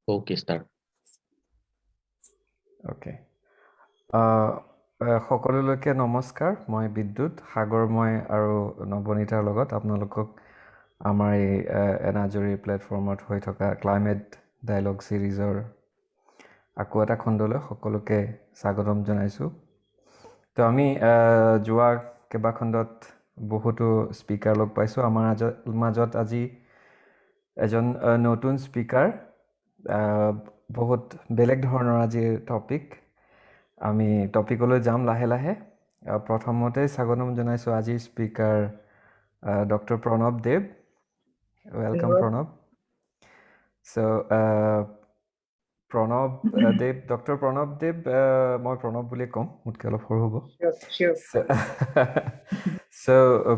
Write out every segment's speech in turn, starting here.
Okay, start. Okay. সকলোলৈকে নমস্কাৰ মই বিদ্যুৎ সাগৰ মই আৰু নৱনীতাৰ লগত আপোনালোকক আমাৰ এই এনাজৰি প্লেটফৰ্মত হৈ থকা ক্লাইমেট ডায়লগ সিৰিজৰ আকৌ এটা খণ্ডলৈ সকলোকে স্বাগতম জনাইছোঁ তো আমি যোৱা কেইবা খণ্ডত বহুতো স্পিকাৰ লগ পাইছোঁ আমাৰ মাজত আজি এজন নতুন স্পিকাৰ বহুত বেলেগ ধৰণৰ আজিৰ টপিক আমি টপিকলৈ যাম লাহে লাহে প্ৰথমতে স্বাগতম জনাইছোঁ আজিৰ স্পিকাৰ ডক্টৰ প্ৰণৱ দেৱ ৱেলকাম প্ৰণৱ প্ৰণৱ দেৱ ডক্টৰ প্ৰণৱ দেৱ মই প্ৰণৱ বুলি ক'ম মোতকৈ অলপ সৰু হ'ব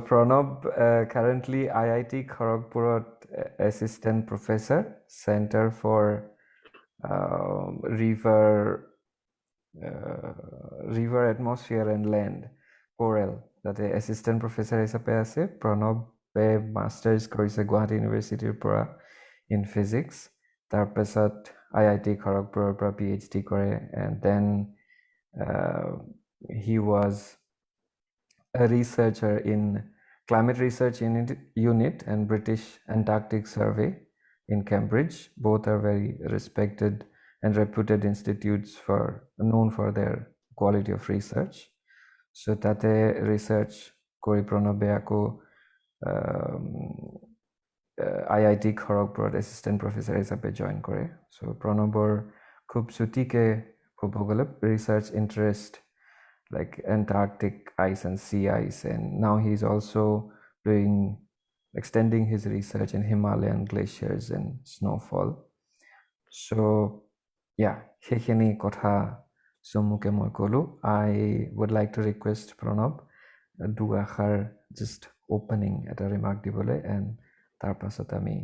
Pranab currently IIT Kharagpurat assistant professor center for river atmosphere and land coral তাতে assistant professor হিচাপে আছে প্ৰণৱে মাষ্টাৰ্ছ কৰিছে গুৱাহাটী ইউনিভাৰ্চিটিৰ পৰা in physics তাৰপিছত IIT Kharagpuৰৰ পৰা PhD কৰে and then he was a researcher in Climate Research Unit and British Antarctic Survey in Cambridge. Both are very respected and reputed institutes known for their quality of research. So tate research kori Pranabe ako IIT Kharagpur assistant professor hisabe join kore. So Pranabor khub sutike khub hogole research interest like Antarctic ice and sea ice, and now he's also extending his research in Himalayan glaciers and snowfall. So yeah, hekhini kotha somuke moi kolu. I would like to request Pranab do akhar just opening at a remark dibole, and tar pasot ami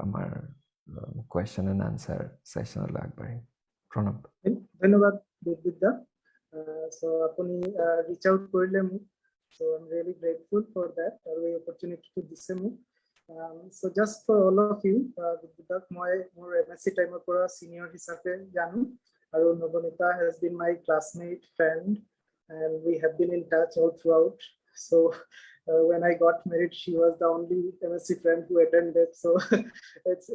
amar question and answer session lagbari. Pranab. ধন্যবাদ বিদ্যুৎ so apuni reach out korile mu so I'm really grateful for that opportunity to dise mu so just for all of you bidyut moi mor MSc time pora senior hisabe janu aru Nobonita has been my classmate friend and we have been in touch all throughout so when I got married she was the only MSc friend who attended so it's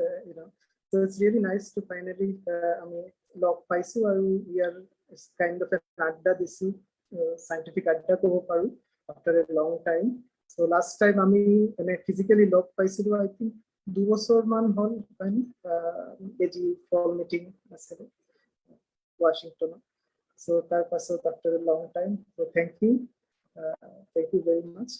so it's really nice to finally log paisu aru we are it's kind of an adda disu scientific adda kobo paru after a long time so last time ami physically log paisilu I think 2 বছর মান হল আমি AG fall meeting asile Washington so tar pasot after a long time so thank you very much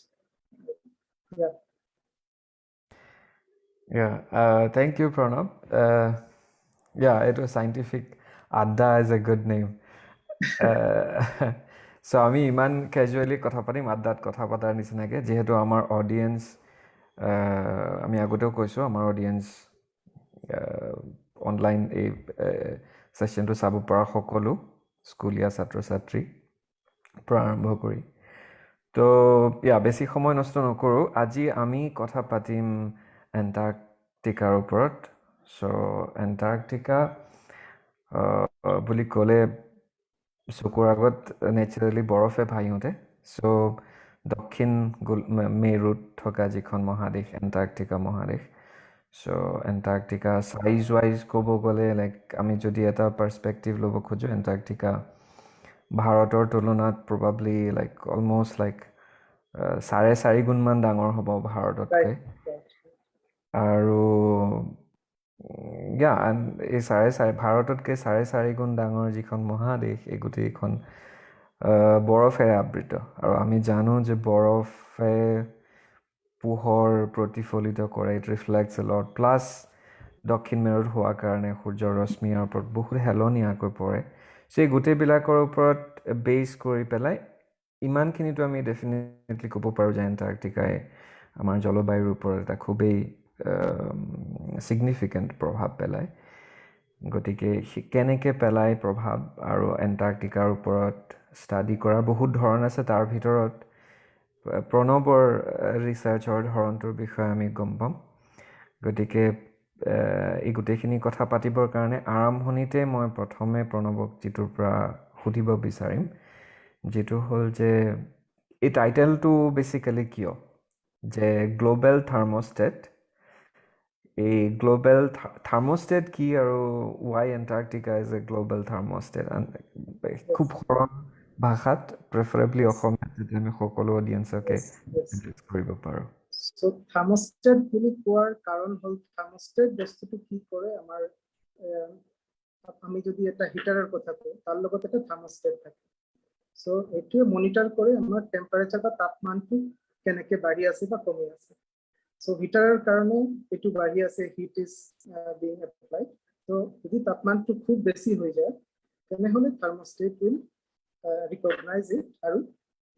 thank you Pranab it was scientific adda is a good name so আমি ইমান casually কথা পাতিম আড্ডাত কথা পাতাৰ নিচিনাকে যেহেতু আমাৰ অডিয়েন্স আমি আগতেও কৈছোঁ আমাৰ অডিয়েন্স অনলাইন এই সেশনটো চাব পৰা সকলো স্কুলীয়া ছাত্ৰ ছাত্ৰী প্ৰাৰম্ভ কৰি তো বেছি সময় নষ্ট নকৰোঁ আজি আমি কথা পাতিম এণ্টাৰ্কটিকাৰ ওপৰত চ' এণ্টাৰ্কটিকা বুলি ক'লে চকুৰ আগত নেচাৰেলি বৰফে ভাঁহি চ' দক্ষিণ মেৰুত থকা যিখন মহাদেশ এণ্টাৰ্কটিকা মহাদেশ চ' এণ্টাৰ্কটিকা চাইজ ৱাইজ ক'ব গ'লে লাইক আমি যদি এটা পাৰ্চপেক্টিভ ল'ব খোজোঁ এণ্টাৰ্কটিকা ভাৰতৰ তুলনাত প্ৰবাবলি লাইক অলমষ্ট লাইক 4.5 গুণমান ডাঙৰ হ'ব ভাৰততকৈ আৰু এই ভাৰততকৈ 4.5 গুণ ডাঙৰ যিখন মহাদেশ এই গোটেইখন বৰফেৰে আবৃত আৰু আমি জানো যে বৰফে পোহৰ প্ৰতিফলিত কৰে ইট ৰিফ্লেক্টছ এ লট প্লাছ দক্ষিণ মেৰুত হোৱাৰ কাৰণে সূৰ্যৰ ৰশ্মিৰ ওপৰত বহুত হেলনীয়াকৈ পৰে চ' এই গোটেইবিলাকৰ ওপৰত বেছ কৰি পেলাই ইমানখিনিতো আমি ডেফিনেটলি ক'ব পাৰোঁ যে এণ্টাৰ্কটিকাই আমাৰ জলবায়ুৰ ওপৰত এটা খুবেই significant প্ৰভাৱ পেলায় গতিকে কেনেকৈ পেলায় প্ৰভাৱ আৰু এণ্টাৰ্কটিকাৰ ওপৰত ষ্টাডি কৰাৰ বহুত ধৰণ আছে তাৰ ভিতৰত প্ৰণৱৰ ৰিচাৰ্চৰ ধৰণটোৰ বিষয়ে আমি গম পাম গতিকে এই গোটেইখিনি কথা পাতিবৰ কাৰণে আৰম্ভণিতে মই প্ৰথমে প্ৰণৱক যিটোৰ পৰা সুধিব বিচাৰিম যেটো হল যে এই টাইটেলটো বেসিক্যালি কিয় যে গ্লোবাল থাৰ্মোস্টেট এই গ্লোবাল থাৰ্মোস্টেট কি আৰু why Antarctica is a global thermostat খুব সৰল ভাষাত প্ৰেফাৰেবলি অসমীয়াত যদি আমি সকলো অডিয়েন্সকে এড্ৰেছ কৰিব পাৰো So thermostat বুলি কোৱাৰ কাৰণ হল thermostat বস্তুটো কি কৰে আমাৰ আমি যদি এটা হিটাৰৰ কথা কওঁ তাৰ লগত এটা thermostat থাকে so এইটোৱে মনিটৰ কৰে আমাৰ টেম্পাৰেচাৰ বা তাপমানটো কেনেকৈ বাঢ়ি আছে বা কমি আছে so হিটাৰৰ কাৰণে এইটো বাঢ়ি আছে heat is being applied so যদি তাপমানটো খুব বেছি হৈ যায় তেনেহলে thermostat will recognize it আৰু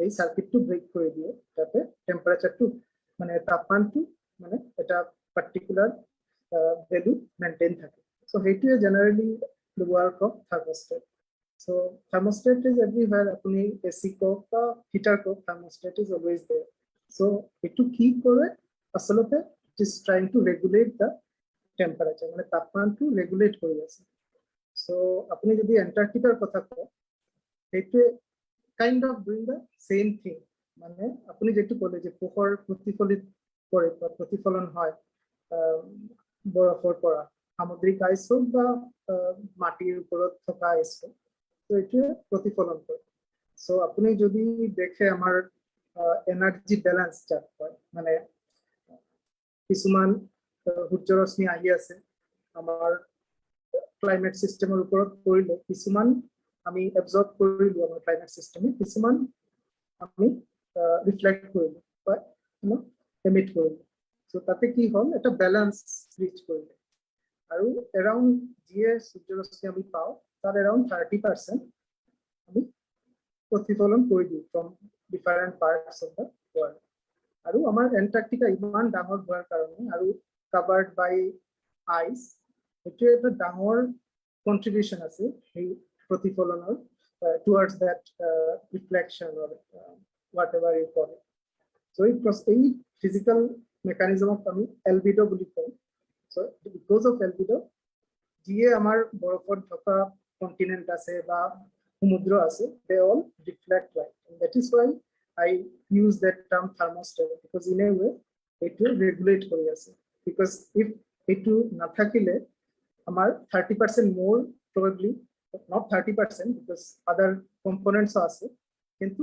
এই সাৰ্কিটটো ব্ৰেক কৰি দিয়ে যাতে টেম্পাৰেচাৰটো মানে তাপমানটো মানে এটা পাৰ্টিকুলাৰ ভ্যালু মেইনটেইন থাকে সো হেইটোৱে generally the work of thermostat so thermostat is everywhere apuni AC ko ba heater ko thermostat is always there so etu ki kore asalote it is trying to regulate the temperature mane tapman to regulate kori ase so apuni jodi Antarctica kotha ko heitue kind of doing the same thing মানে আপুনি যেটো কলে যে পোহৰ প্ৰতিফলিত কৰে বা প্ৰতিফলন হয় বৰফৰ পৰা সামুদ্ৰিক আইস বা মাটিৰ ওপৰত থকা আইস তো এটো প্ৰতিফলন কৰে সো আপুনি যদি দেখে আমাৰ এনাৰ্জি ব্যালেন্স চাৰ্ট হয় মানে কিছুমান সূৰ্যৰ ৰশ্মি আহি আছে আমাৰ ক্লাইমেট সিস্টেমৰ ওপৰত পৰিলে কিছুমান আমি এবজৰ্ব কৰিলো আমাৰ ক্লাইমেট সিস্টেমে কিছুমান আমি ৰিফ্লেক্ট কৰিলো বা এমিট কৰিলো সো তাতে কি হল এটা ব্যালেন্স ৰিচ কৰিলে আৰু এৰাউন্ড যিয়ে সূৰ্যৰশ্মি আমি পাও তাৰ এৰাউন্ড 30% আমি প্ৰতিফলন কৰি দিও from different parts of the world আৰু আমাৰ এন্টাৰ্কটিকা ইমান ডাঙৰ হোৱাৰ কাৰণে আৰু কভাৰ্ড বাই আইস এটো এটা ডাঙৰ কন্ট্ৰিবিউশন আছে এই প্ৰতিফলনৰ towards that reflection or whatever you call it. So it was a physical mechanism of albedo বুলি কয় so because of albedo যিয়ে আমাৰ বৰফত থকা কন্টিনেন্ট আছে বা সমুদ্ৰ আছে they all reflect light and that is why I use that term thermostat because in a way it will regulate কৰি আছে because if এটো নাথাকিলে আমাৰ 30% more probably not 30% because other components are also কিন্তু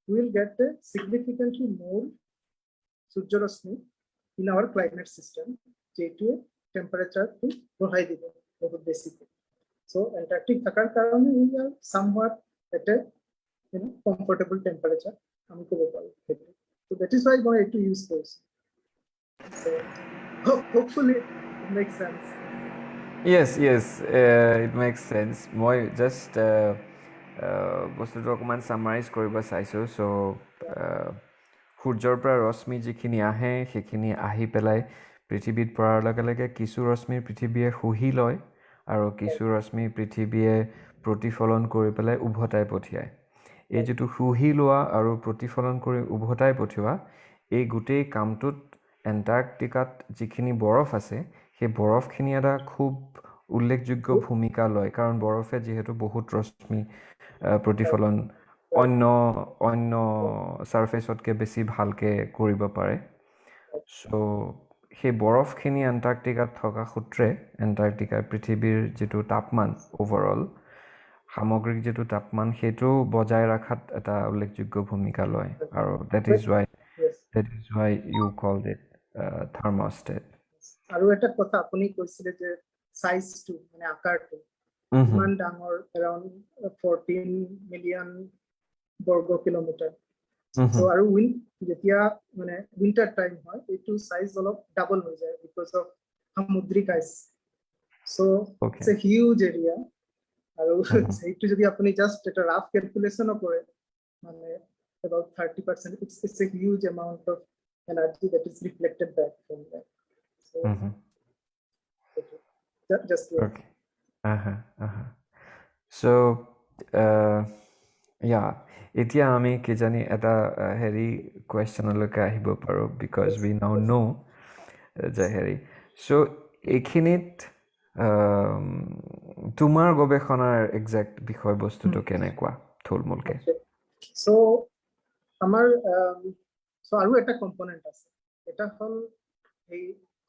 we will get a significantly more সূর্যরশ্মি in our climate system যেটো temperature to বঢ়াই দিব বহুত বেশি so Antarctic থাকার কারণে we are somewhat at a comfortable temperature আমি কব পারি so that is why I to use those so hopefully it makes sense Yes, it makes sense. মই just বস্তুটো অকমান সামাৰাইজ কৰিব চাইছো সো সূৰ্যৰ পৰা ৰশ্মি যিখিনি আহে সেইখিনি আহি পেলাই পৃথিৱীত পৰাৰ লগে লগে কিছু ৰশ্মি পৃথিৱীয়ে শুহি লয় আৰু কিছু ৰশ্মি পৃথিৱীয়ে প্ৰতিফলন কৰি পেলাই উভতাই পঠিয়ায় এই যেটো শুহি লোৱা আৰু প্ৰতিফলন কৰি উভতাই পঠিওৱা এই গোটেই কামটোত এন্টাৰ্কটিকাত যিখিনি বৰফ আছে সেই বৰফখিনি এটা খুব উল্লেখযোগ্য ভূমিকা লয় কাৰণ বৰফে যেহেতু বহুত ৰশ্মি প্ৰতিফলন অন্য সাৰফেসতকে বেছি ভালকে কৰিব পাৰে সো সেই বৰফখিনি এন্টাৰ্কটিকাত থকা সূত্ৰে এন্টাৰ্কটিকা পৃথিৱীৰ যেটো তাপমান ওভাৰঅল সামগ্ৰিক যেটো তাপমান হেতু বজাই ৰাখাত এটা উল্লেখযোগ্য ভূমিকা লয় আৰু that is why you called it thermostat আৰু এটা কথা আপুনি কৈছিলে যে সাইজটো মানে আকাৰটো ইমান ডাঙৰ around 14 মিলিয়ন বৰ্গ কিলোমিটাৰ সো আৰু যেতিয়া মানে উইন্টাৰ টাইম হয় এইটো সাইজ অলপ ডাবল হৈ যায় বিকজ অফ সামুদ্ৰিক ice so it's a huge area আৰু এইটো যদি আপুনি জাস্ট এটা ৰাফ ক্যালকুলেশন কৰে মানে about 30% it's a huge amount of energy that is reflected back from that so just okay so yeah এতিয়া আমি কি জানি এটা হেৰি কোৱেশ্চনলৈকে আহিব পাৰো because we now know যে হেৰি so এইখিনিত তোমাৰ গৱেষণাৰ এক্সাক্ট বিষয়বস্তুটো কেনেকুৱা থুলমূলকে? সো আমাৰ সো আৰু এটা কম্পোনেন্ট আছে, এটা হল এই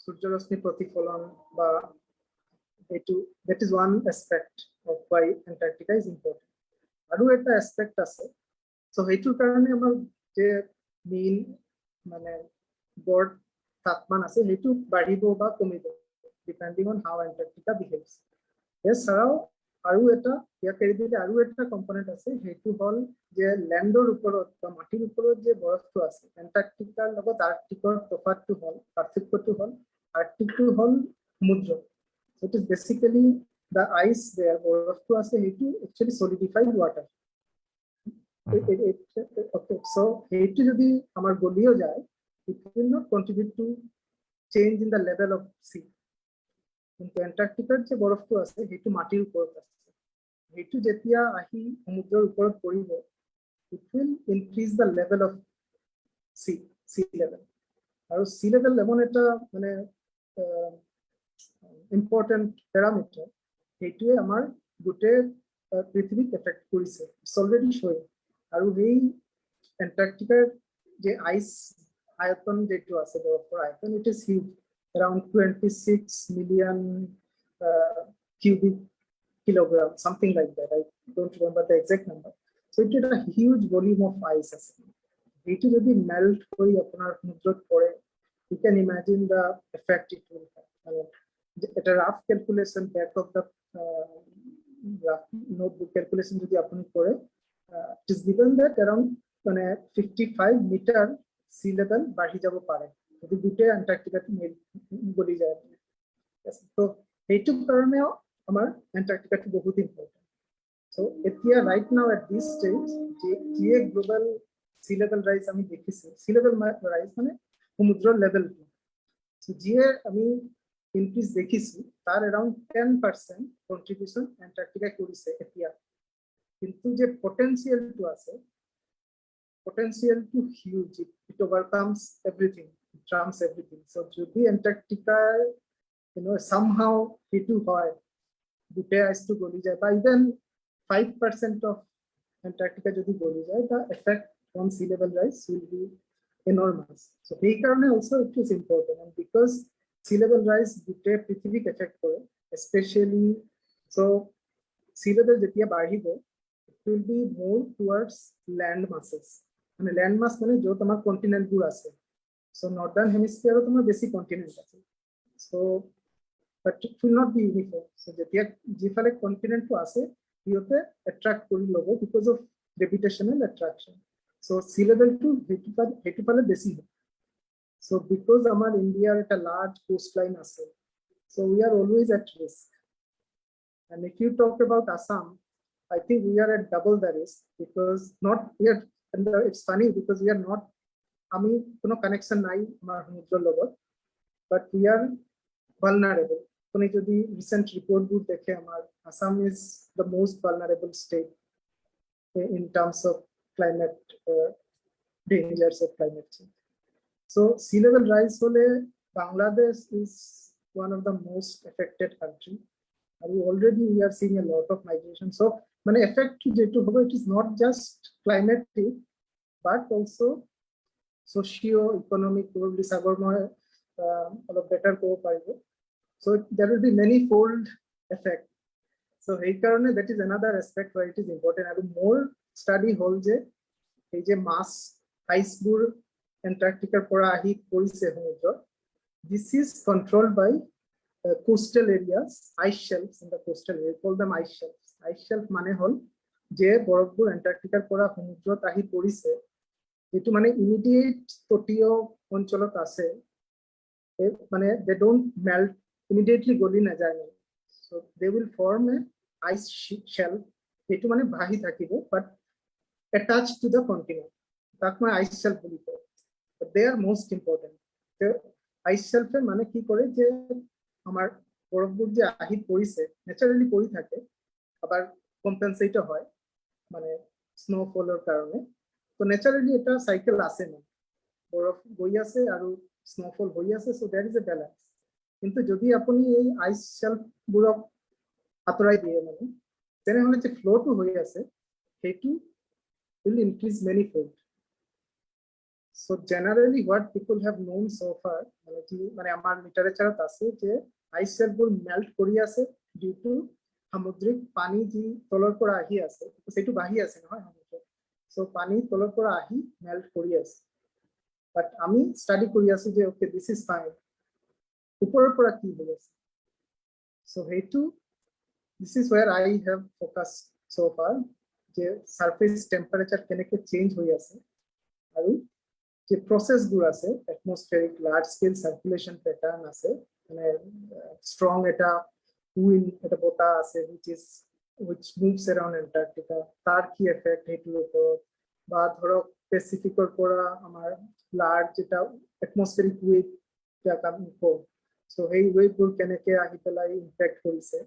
সূৰ্যৰশ্মি প্ৰতিফলন বা এইটো, that is one aspect of why Antarctica is important. আৰু এটা aspect আছে, সো সেইটোৰ কাৰণে আমাৰ যে মেইন মানে গড় তাপমান আছে সেইটো বাঢ়িব বা কমিব depending on how Antarctica behaves. এছাড়াও আৰু এটা ইয়াক এৰি দিলে আৰু এটা কম্পোনেন্ট আছে, সেইটো হল যে ল্যান্ডৰ ওপৰত বা মাটিৰ ওপৰত যে বৰফটো আছে, এন্টাৰ্কটিকাৰ লগত আৰ্কটিকৰ তফাতটো হল, পাৰ্থক্যটো হল আৰ্কটিকটো হল সমুদ্ৰ। It is basically the ice there, বৰফটো আছে সেইটো actually solidified water. Okay, so সেইটো যদি আমাৰ গলিও যায়, it will not contribute to change in the level of sea. কিন্তু এন্টাৰ্কটিকাৰ যে বৰফটো আছে সেইটো মাটিৰ ওপৰত আছে, সেইটো যেতিয়া আহি সমুদ্ৰৰ ওপৰত পৰিব, it will increase the level of sea level. আৰু sea level এমন এটা মানে important parameter, সেইটোৱে আমাৰ গোটেই পৃথিৱীক এফেক্ট কৰিছে, ইটস অলৰেডি showing. আৰু এই এন্টাৰ্কটিকাৰ যে আইচ আয়তন যেটো আছে বৰফৰ আয়তন, it is huge, around 26 million cubic kilogram, something like that. I don't remember the exact number. So it is a huge volume of ice. It is যদি melt হই আপনার সমুদ্রত পড়ে, you can imagine the effect it will have. At a rough calculation, back of the rough notebook calculation যদি আপনি করে, it is given that around 55 meter sea level বাড়ি যাব পারে যদি দুটো অ্যান্টার্কটিকাতে গলি যায়। তো এইটুক কারণেও আমার অ্যান্টার্কটিকাটো বহুত ইম্পর্টেন্ট। সো এতিয়া right now at this stage যে গ্লোবাল সি লেভেল রাইজ আমি দেখিছি, সি লেভেল রাইজ মানে সমুদ্রের লেভেলটো, সো যে আমি ইনক্রিজ দেখিছি তার অ্যারাউন্ড 10% কন্ট্রিবিউশন অ্যান্টার্কটিকা করেছে এতিয়া। কিন্তু যে পটেনশিয়ালটো আছে, potential to huge, it overcomes everything, it trumps everything. So যদি Antarctica somehow hitu hoy দুটো আইস to গলি যায়, বা even 5% of Antarctica যদি গলি যায়, the effect on sea level rise will be enormous. So এই কারণে also it is important, and because sea level rise দুটো পৃথিবীক এফেক্ট করে, especially so sea level যেতিয়া বাঢ়িব, it will be more towards land masses. মানে land মাস মানে যত আমার কন্টিনেন্ট গুলো আছে, সো নর্দার্ন হেমিস্ফিয়ারও তোমার বেশি কন্টিনেন্ট আছে, so but it will not be uniform. So যেতিয়া যেফালে কন্টিনেন্টটো আছে ইহতে অ্যাট্রাক্ট কৰি লব because of gravitational attraction, so sea লেভেলটো হেতু পালে বেশি হয়। সো বিকজ আমার ইন্ডিয়ার একটা লার্জ কোস্ট লাইন আছে, so we are always at risk. And if you talk about Assam, I think we are at double the risk, because not we are, and it's funny because we are not, আমি কোনো connection নাই আমার সমুদ্রের লগত, but we are vulnerable. তুমি যদি recent রিপোর্টগুলো দেখে, আমার Assam is the most vulnerable state in terms of climate dangers of climate change. So sea level rise hole Bangladesh is one of the most affected country, and already we are seeing a lot of migration. So মানে effect যেটো হবে, it is not just climatic but also socio-economic, probably Sagarmoy অলপ better কব পাৰিব। So there will be many fold effect. So এই কাৰণে that is another aspect why it is important. আৰু more study হল যে এই যে মাছ আইসবোৰ এন্টাৰ্কটিকাৰ পৰা আহি পৰিছে সমুদ্ৰত, this is controlled by coastal areas, ice shelves in the coastal area, call them ice shelves. Ice shelf মানে হল যে বৰফবোৰ এন্টাৰ্কটিকাৰ পৰা সমুদ্ৰত আহি পৰিছে, যেটো মানে ইমিডিয়েট তটীয় অঞ্চলত আছে, মানে they don't melt immediately, গলি না যায় না, so they will form a ice shelf, যেটো মানে ভাহি থাকিব but attached to the continent, তাক মই ice shelf বুলি কওঁ। But they are most important. The ice shelf মানে কি কৰে যে আমাৰ বৰফবোৰ যে আহি পৰিছে ন্যাচাৰালি পৰি থাকে, আবাৰ কম্পেনসেট হয় মানে স্নোফলেৰ কাৰণে। তো ন্যাচাৰালি এটা সাইকেল আছে না, বৰফ গৈ আছে আৰু স্নোফল হৈ আছে, so that is a balance. কিন্তু যদি আপুনি এই আইচ শেল্ফবোৰক আঁতৰাই দিয়ে মানে তেনেহ'লে যে ফ্ল'টো হৈ আছে সেইটো will increase manifold. So generally what people have known so far মানে আমাৰ লিটাৰেচাৰত আছে যে আইচ শেল্ফবোৰ মেল্ট কৰি আছে due to সামুদ্ৰিক পানী যি তলৰ পৰা আহি আছে সেইটো বাঢ়ি আছে নহয় সামুদ্ৰত সো পানী তলৰ পৰা আহি মেল্ট কৰি আছে বাট আমি ষ্টাডি কৰি আছো যে ওকে দিস ইজ ফাইন ওপৰৰ পৰা কি হৈ আছে সো সেইটো this is where I have focused so far যে সাৰফেস টেম্পাৰেচাৰ কেনেকৈ চেঞ্জ হৈ আছে আৰু যে প্ৰসেসবোৰ আছে এটমস্ফেৰিক লাৰ্জ স্কেল সার্কুলেশন প্যাটার্ন আছে মানে স্ট্রং এটা wind এটা বতাহ আছে which moves around Antarctica তার কি এফেক্ট হেতুৰ ওপৰত বা ধৰক পেসিফিকৰ পৰা আমাৰ লাৰ্জ এটা এটমস্ফেৰিক ওয়েভ যাক আমি কওঁ সো এই ওয়েভবোৰ কেনেকৈ আহি পেলাই ইম্পেক্ট কৰিছে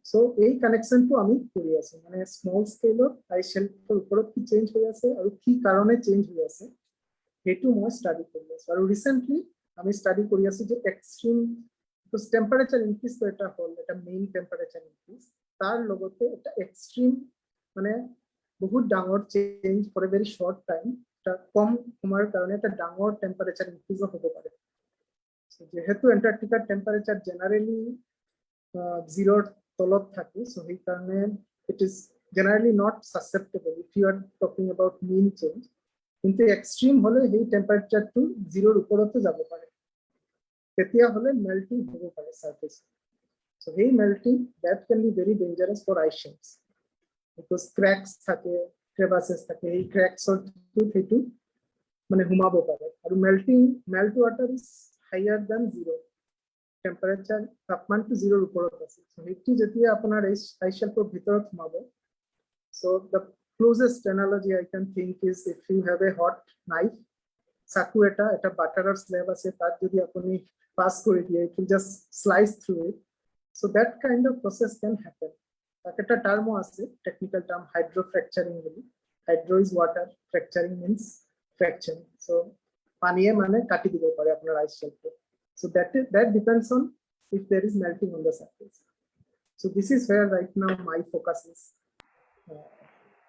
সো এই কানেকশনটো আমি কৰি আছো মানে স্মল স্কেলত আইচ শেল্ফৰ ওপৰত কি চেঞ্জ হৈ আছে আৰু কি কাৰণে চেঞ্জ হৈ আছে সেইটো মই ষ্টাডি কৰি আছো আৰু ৰিসেন্টলি আমি ষ্টাডি কৰি আছো যে এক্সট্ৰিম টেম্পাৰেচাৰ ইনক্ৰিজ তো এটা হল এটা মেইন টেম্পাৰেচাৰ ইনক্ৰিজ তাৰ লগতে এটা এক্সট্ৰিম মানে বহুত ডাঙৰ change for a very short time এটা কম সময়ৰ কাৰণে এটা ডাঙৰ টেম্পাৰেচাৰ ইনক্ৰিজ হ'ব পাৰে যেহেতু এন্টাৰ্কটিকাৰ টেম্পাৰেচাৰ জেনাৰেলি জিৰোৰ তলত থাকে সো সেই কাৰণে it is generally not susceptible if you are talking about mean change কিন্তু এক্সট্ৰিম হলে সেই টেম্পাৰেচাৰটো জিৰোৰ ওপৰতো যাব পাৰে তেতিয়া হলে মেল্টিং হ'ব পাৰে সাৰফেস সো এই melting that can be very dangerous for ice shelves because cracks থাকে ক্ৰেভাসেস থাকে এই ক্ৰ্যাকসৰ সেইটো মানে হুমাব পাৰে আৰু melt water is higher than zero temperature তাপমানটো জিৰোৰ ওপৰত আছে সো সেইটো যেতিয়া আপোনাৰ আইস শেল্ফৰ ভিতৰত সোমাব so the closest analogy I can think is if you have a hot knife চাকু এটা বাটাৰৰ স্ল্যাব আছে তাত যদি আপুনি পাস কৰি দিয়ে it will just slice through it so that kind of process can happen তাক এটা টার্মও আছে টেকনিক্যাল টার্ম হাইড্রোফ্র্যাকচারিং বলি hydro is water fracturing means fracturing so পানীয়ে মানে কাটি দিব পাৰে আপোনাৰ ice shelf so that depends on if there is melting on the surface so this is where right now my focus is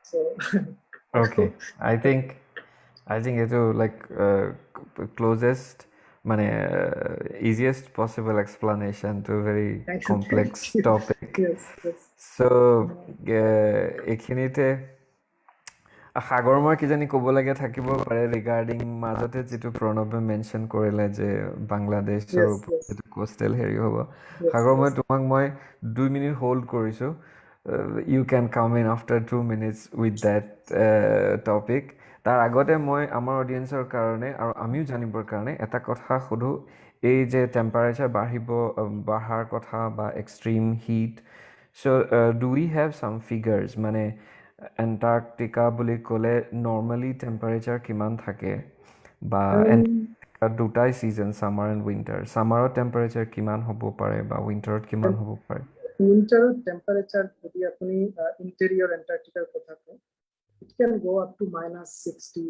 so okay I think it is like closest মানে easiest possible explanation to a very complex topic yes so এইখিনিতে সাগৰ মই কিজানি ক'ব লাগে থাকিব পাৰে regarding মাজতে যেটো প্ৰণৱে মেনশন কৰিলে যে বাংলাদেশৰ ওপৰত কোষ্টেল হেৰি হ'ব সাগৰ মই 2 মিনিট হোল্ড কৰিছো you can come in after 2 minutes with that topic তাৰ আগতে মই আমাৰ অডিয়েন্সৰ কাৰণে আৰু আমিও জানিবৰ কাৰণে এটা কথা খুদু এই যে টেম্পাৰেচাৰ বাঢ়াৰ কথা বা extreme heat so do we have some figures মানে Antarctica বুলি ক'লে normally temperature কিমান থাকে বা দুটাই সিজন সামাৰ এণ্ড উইন্টাৰ সামাৰৰ টেম্পাৰেচাৰ কিমান হ'ব পাৰে বা উইন্টাৰত কিমান হ'ব পাৰে winter temperature যদি আপনি interior Antarctica কথা কয় it can go up to -60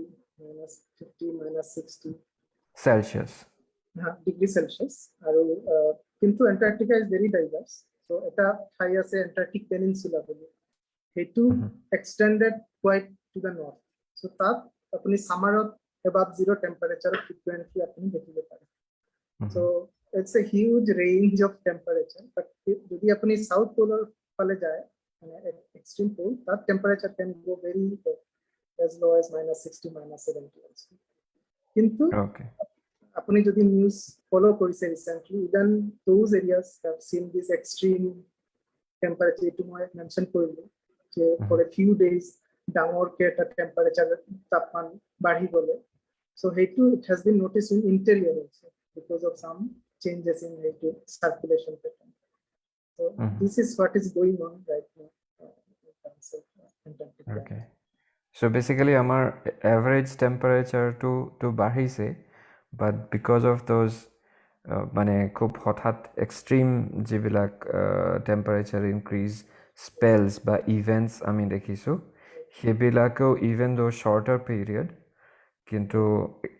-50 -60 Celsius degree Celsius আৰু কিন্তু Antarctica is very diverse so এটা ঠাই আছে Antarctic Peninsula বুলি সেইটো extended quite to the north so তাত আপনি সামাৰত above zero temperature frequently আপনি দেখিব পাৰে so it's a huge range of temperature but যদি আপনি south polar ফালে যায় মানে extreme pole that temperature can go very low as low as -60 -70 also কিন্তু আপনি যদি নিউজ ফলো কৰিছে recently even those areas have seen this extreme temperature to মই মেনশন কৰিলো যে for a few days ডাঙৰকে এটা temperature তাপমান বাঢ়ি গলে so সেইটো it has been noticed in interior also because of some changes in the circulation pattern. So this is what is going on right now in terms of Antarctica. Okay. So basically our average temperature to বাঢ়িছে but because of those মানে খুব হঠাৎ extreme যিবিলাক temperature increase spells বা events আমি দেখিছো সেইবিলাকেও even though shorter period কিন্তু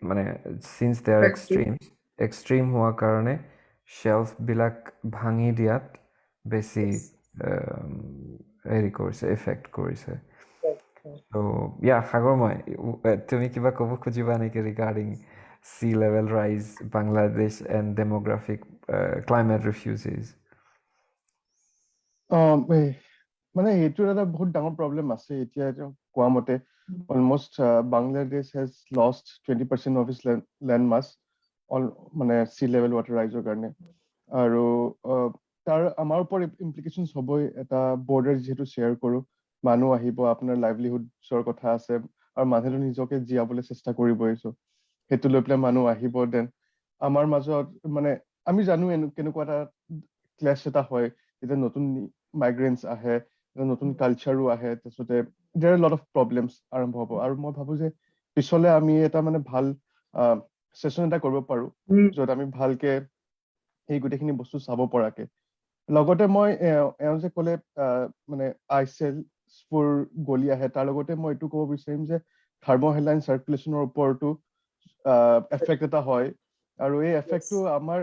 মানে since they are extreme হোৱা কাৰণে shelf বিলাক ভাঙি দিয়াত বেছি Yes. হেৰি কৰিছে এফেক্ট কৰিছে Right. Right. so yeah সাগৰময় তুমি কিবা ক'ব খুজিবা নেকি regarding sea level rise Bangladesh and demographic climate refugees মানে এইটোৰ এটা বহুত ডাঙৰ প্ৰব্লেম আছে এতিয়া কোৱা মতে almost Bangladesh has lost 20% of its land mass মানে সি লেভেল ৱাটাৰ ৰাইজৰ কাৰণে আৰু তাৰ আমাৰ ওপৰত ইমপ্লিকেশ্যনছ হ'বই এটা বৰ্ডাৰ যিহেতু শ্বেয়াৰ কৰোঁ মানুহ আহিব আপোনাৰ লাইভলিহুডছৰ কথা আছে আৰু মানুহে নিজকে জীয়াবলৈ চেষ্টা কৰিবই সেইটো লৈ পেলাই মানুহ আহিব দেন আমাৰ মাজত মানে আমি জানো কেনেকুৱা এটা ক্লেছ এটা হয় যেতিয়া নতুন মাইগ্ৰেণ্টছ আহে নতুন কালচাৰো আহে তাৰপিছতে দেৰ লট অফ প্ৰব্লেমছ আৰম্ভ হ'ব আৰু মই ভাবো যে পিছলে আমি এটা মানে ভাল সেশন এটা কৰিব পাৰো য'ত আমি ভালকে এই গোটেইখিনি বস্তু চাব পৰাকে লগতে মই এওঁ যে ক'লে মানে আইচেলছবোৰ গলি আহে তাৰ লগতে মই এইটো ক'ব বিচাৰিম যে থাৰ্মোহাইলাইন চাৰ্কুলেশ্যনৰ ওপৰতো এফেক্ট এটা হয় আৰু এই এফেক্টটো আমাৰ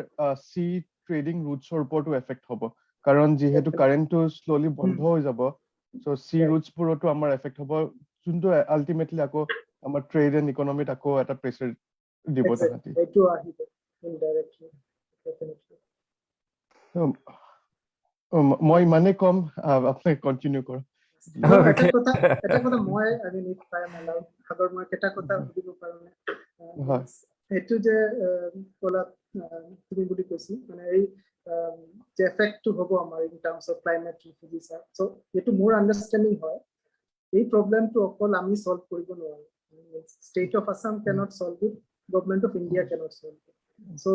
সি ট্ৰেডিং ৰুটছৰ ওপৰতো এফেক্ট হ'ব কাৰণ যিহেতু কাৰেণ্টটো শ্ল'লি বন্ধ হৈ যাব চ' সি ৰুটছবোৰতো আমাৰ এফেক্ট হ'ব যোনটো আল্টিমেটলি আকৌ আমাৰ ট্ৰেড এণ্ড ইকনমিত আকৌ এটা প্ৰেছাৰ দিব তাহাঁতি এইটো আহিব ইনডাইৰেক্টলি ডেফিনেটলি মই ইমানে কম আপুনি কন্টিনিউ কৰক এটা কথা মই আমি নিট পাই মেলাও আগৰ মই এটা কথা সুধিব পাৰো নে এইটো যে ক'লা তুমি বুলি কৈছি মানে এই যে এফেক্টটো হ'ব আমাৰ in terms of climate refugees so এইটো মোৰ আন্ডাৰষ্টেণ্ডিং হয় এই প্ৰব্লেমটো অকল আমি সলভ কৰিব নোৱাৰো state of Assam cannot solve it government of India cannot solve it so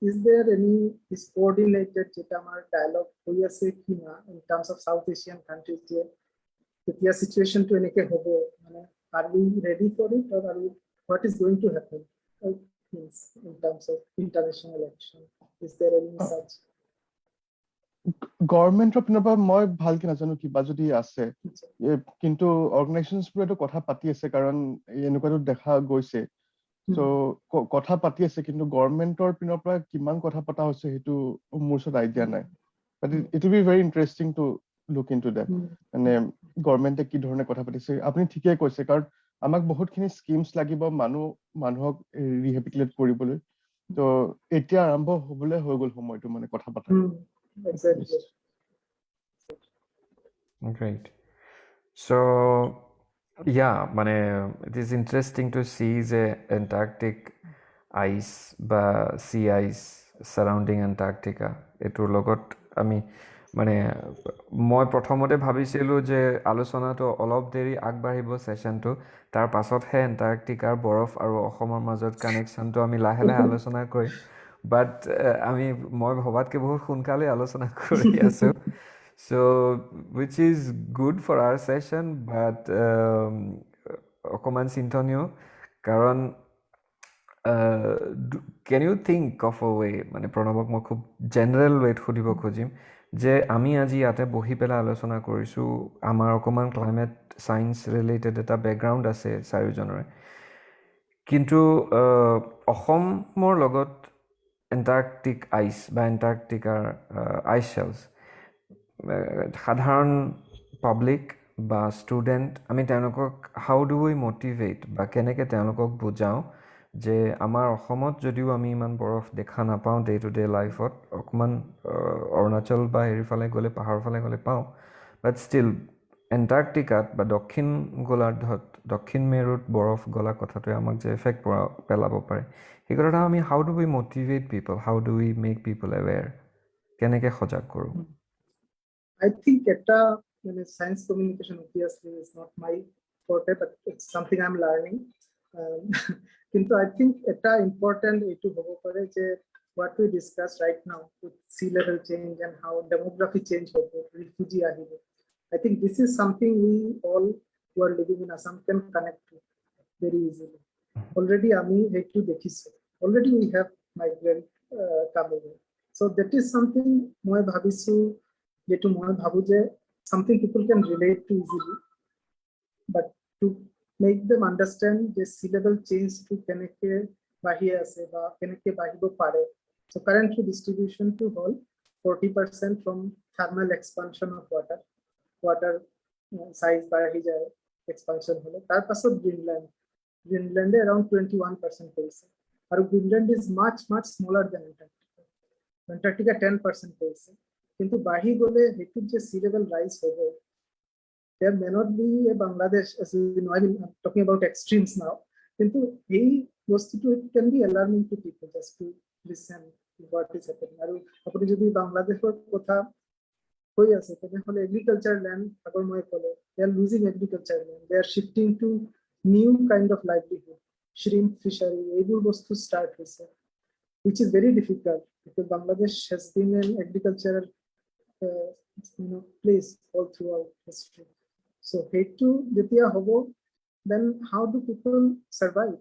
is there any is coordinated যেটা আমার dialogue হৈ আছে কি না in terms of South Asian countries যে এতিয়া situation to এনেকে হ'ব মানে are we ready for it or are we what is going to happen in terms of international action is there any such গভৰ্ণমেণ্টৰ পিনৰ পৰা মই ভালকে নাজানো কিবা যদি আছে কিন্তু অৰ্গেনাইজেশ্যনছবোৰেতো কথা পাতি আছে কাৰণ এনেকুৱাটো দেখা গৈছে চ' কথা পাতি আছে কিন্তু গভৰ্ণমেণ্টৰ পিনৰ পৰা কিমান কথা পতা হৈছে সেইটো মোৰ ওচৰত আইডিয়া নাই but it will be very interesting to look in to date মানে গভৰ্ণমেণ্টে কি ধৰণে কথা পাতিছে আপুনি ঠিকেই কৈছে কাৰণ আমাক বহুতখিনি স্কিমছ লাগিব মানুহক ৰিহেবিলিটেট কৰিবলৈ তো এতিয়া আৰম্ভ হ'বলৈ হৈ গ'ল সময়টো মানে কথা পতা exactly great so yeah মানে it is interesting to see the Antarctic ice বা sea ice surrounding Antarctica এটোৰ লগত আমি মানে মই প্ৰথমতে ভাবিছিলোঁ যে আলোচনাটো অলপ দেৰি আগবাঢ়িব সেশনটো তাৰ পাছতহে এণ্টাৰ্কটিকাৰ বৰফ আৰু অসমৰ মাজত কানেকশ্যনটো আমি লাহে লাহে আলোচনা কৰিম বাট মই ভবাতকৈ বহুত সোনকালে আলোচনা কৰি আছোঁ so which is good for our session but অকণমান চিন্তনীয় কাৰণ can you think of a way মানে প্ৰণৱক মই খুব জেনেৰেল ৱেত সুধিব খুজিম যে আমি আজি ইয়াতে বহি পেলাই আলোচনা কৰিছোঁ আমাৰ অকণমান ক্লাইমেট ছায়েন্স ৰিলেটেড এটা বেকগ্ৰাউণ্ড আছে চাৰিওজনৰে কিন্তু অসমৰ লগত এণ্টাৰ্কটিক আইচ বা এণ্টাৰ্কটিকাৰ আইচ শ্বেলছ সাধাৰণ পাব্লিক বা ষ্টুডেণ্ট আমি তেওঁলোকক হাউ ডু উই মটিভেট বা কেনেকৈ তেওঁলোকক বুজাওঁ যে আমাৰ অসমত যদিও আমি ইমান বৰফ দেখা নাপাওঁ ডে টু ডে লাইফত অকণমান অৰুণাচল বা হেৰিফালে গ'লে পাহাৰৰ ফালে গ'লে পাওঁ বাট ষ্টিল এণ্টাৰ্কটিকাত বা দক্ষিণ গোলাৰ্ধত দক্ষিণ মেৰুত বৰফ গলা কথাটোৱে আমাক যে এফেক্ট পেলাব পাৰে সেই কথাটো আমি how do we motivate people how do we make people aware কেনেকৈ সজাগ কৰোঁ I think science communication obviously is not my forte, but it's something I'm learning. কিন্তু I think এটা important এইটো হ'ব পাৰে যে what we discuss right now with sea level change and how demography change হ'ব, refugee আহিব. I think this is something we all who are living in Assam can connect to very easily. Already আমি সেইটো দেখিছোঁ. Already we have migrant coming in. So that is something মই ভাবিছোঁ যেটো মই ভাবো যে something people can relate to easily, but to make them understand the sea level change to কেনেকে বাঢ়ি আছে বা কেনেকে বাঢ়িব পাৰে So currently distribution to whole 40% from thermal expansion of water size বাড়ি যায় expansion হলে তার পাশে Greenland around 21% পেয়েছে আর Greenland is much smaller than Antarctica 10% পেয়েছে কিন্তু বাহি বলে হেতু যে sea level rise হবে there may not be a Bangladesh, as you know, I'm talking about extremes now. Kintu ei bostutu it can be alarming to people just to listen to what is happening. Aru apni jodi Bangladeshor kotha hoi ase tobehole agriculture land agormoy kole they are losing agriculture land. They are shifting to new kind of livelihood, shrimp fishery, egur bostu start hoise, which is very difficult because Bangladesh has been an agricultural place all throughout history. So hetu যেতিয়া হবো then how do people survive?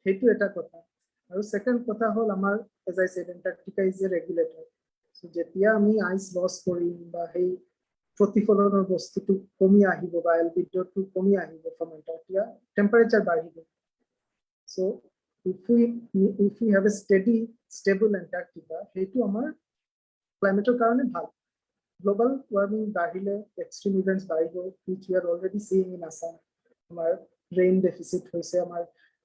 হেতু এটা কথা আৰু second কথা হল আমাৰ as I said Antarctica is a regulator. So যেতিয়া আমি ice loss কৰিম বা সেই প্ৰতিফলনৰ বস্তুটো কমি আহিব বা albedoটো কমি আহিব from Antarctica temperature বাঢ়িব. So if we have a stable Antarctica হেতু আমাৰ ক্লাইমেটৰ কাৰণে ভাল. Global warming bahile extreme events bahibo which we are already seeing in Assam. Amar rain deficit hoise, amar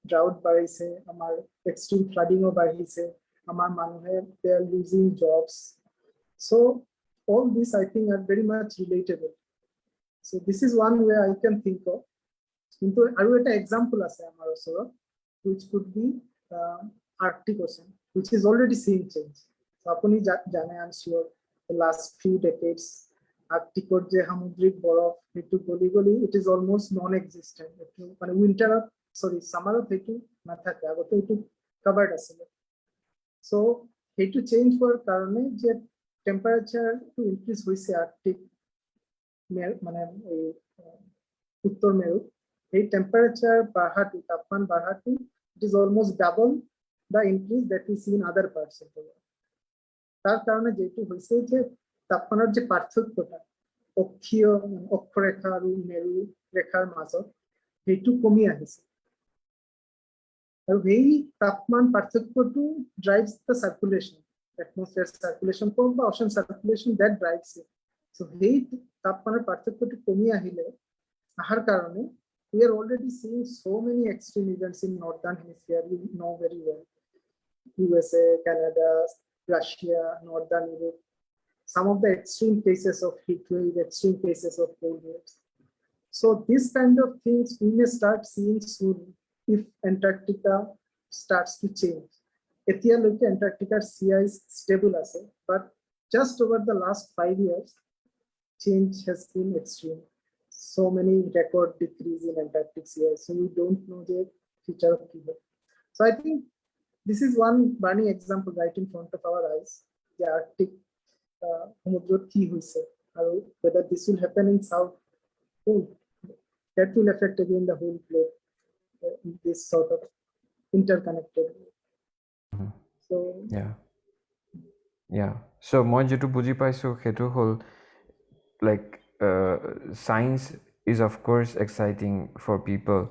drought barise, amar extreme flooding o bahise, amar manuhe they are losing jobs. So all these I think are very much relatable. So this is one way I can think of. Kintu aru eta example ase amar osoro which could be Arctic Ocean which is already seeing change. So apuni jane I'm sure the last few decades Arctic যে সামুদ্রিক বরফ হেতু গলি it is almost non-existent. মানে winter summer হেতু না থাকে আগতে হেতু covered আছিল. So হেতু change হওয়ার কারণে যে temperature to increase হইছে Arctic মানে এই উত্তর মেরু এই temperature বাড়াটু তাপমান বাড়াটু it is almost double the increase that we see in other parts of the world. তার কারণে যেটা হইছে যে তাপমাত্রার যে পার্থক্যটা অক্ষীয় অক্ষরেখা আর মেরু রেখার মাজত হেতু কমি আহিছে আৰু এই তাপমান পাৰ্থক্যটো drives the circulation, atmosphere circulation বা ocean circulation that drives it. So এই তাপমানের পাৰ্থক্যটো কমি আহিলে আহার কারণে we are already seeing so many extreme events in northern hemisphere. You know very well USA, Canada, Russia, Northern Europe, some of the extreme cases of heat wave, extreme cases of cold waves. So this kind of things we may start seeing soon if Antarctica starts to change. Etia loke Antarctica sea ice stable ase, but just over the last 5 years, change has been extreme. So many record decrease in Antarctic sea ice, so we don't know the future of Cuba. So I think this is one burning example right in front of our eyes. The Arctic সমুদ্রত কি হইছে আৰু whether this will happen in South Pole, that will affect again the whole globe in this sort of interconnected way. So yeah so মই যেটো বুজি পাইছো হেতু হল like science is of course exciting for people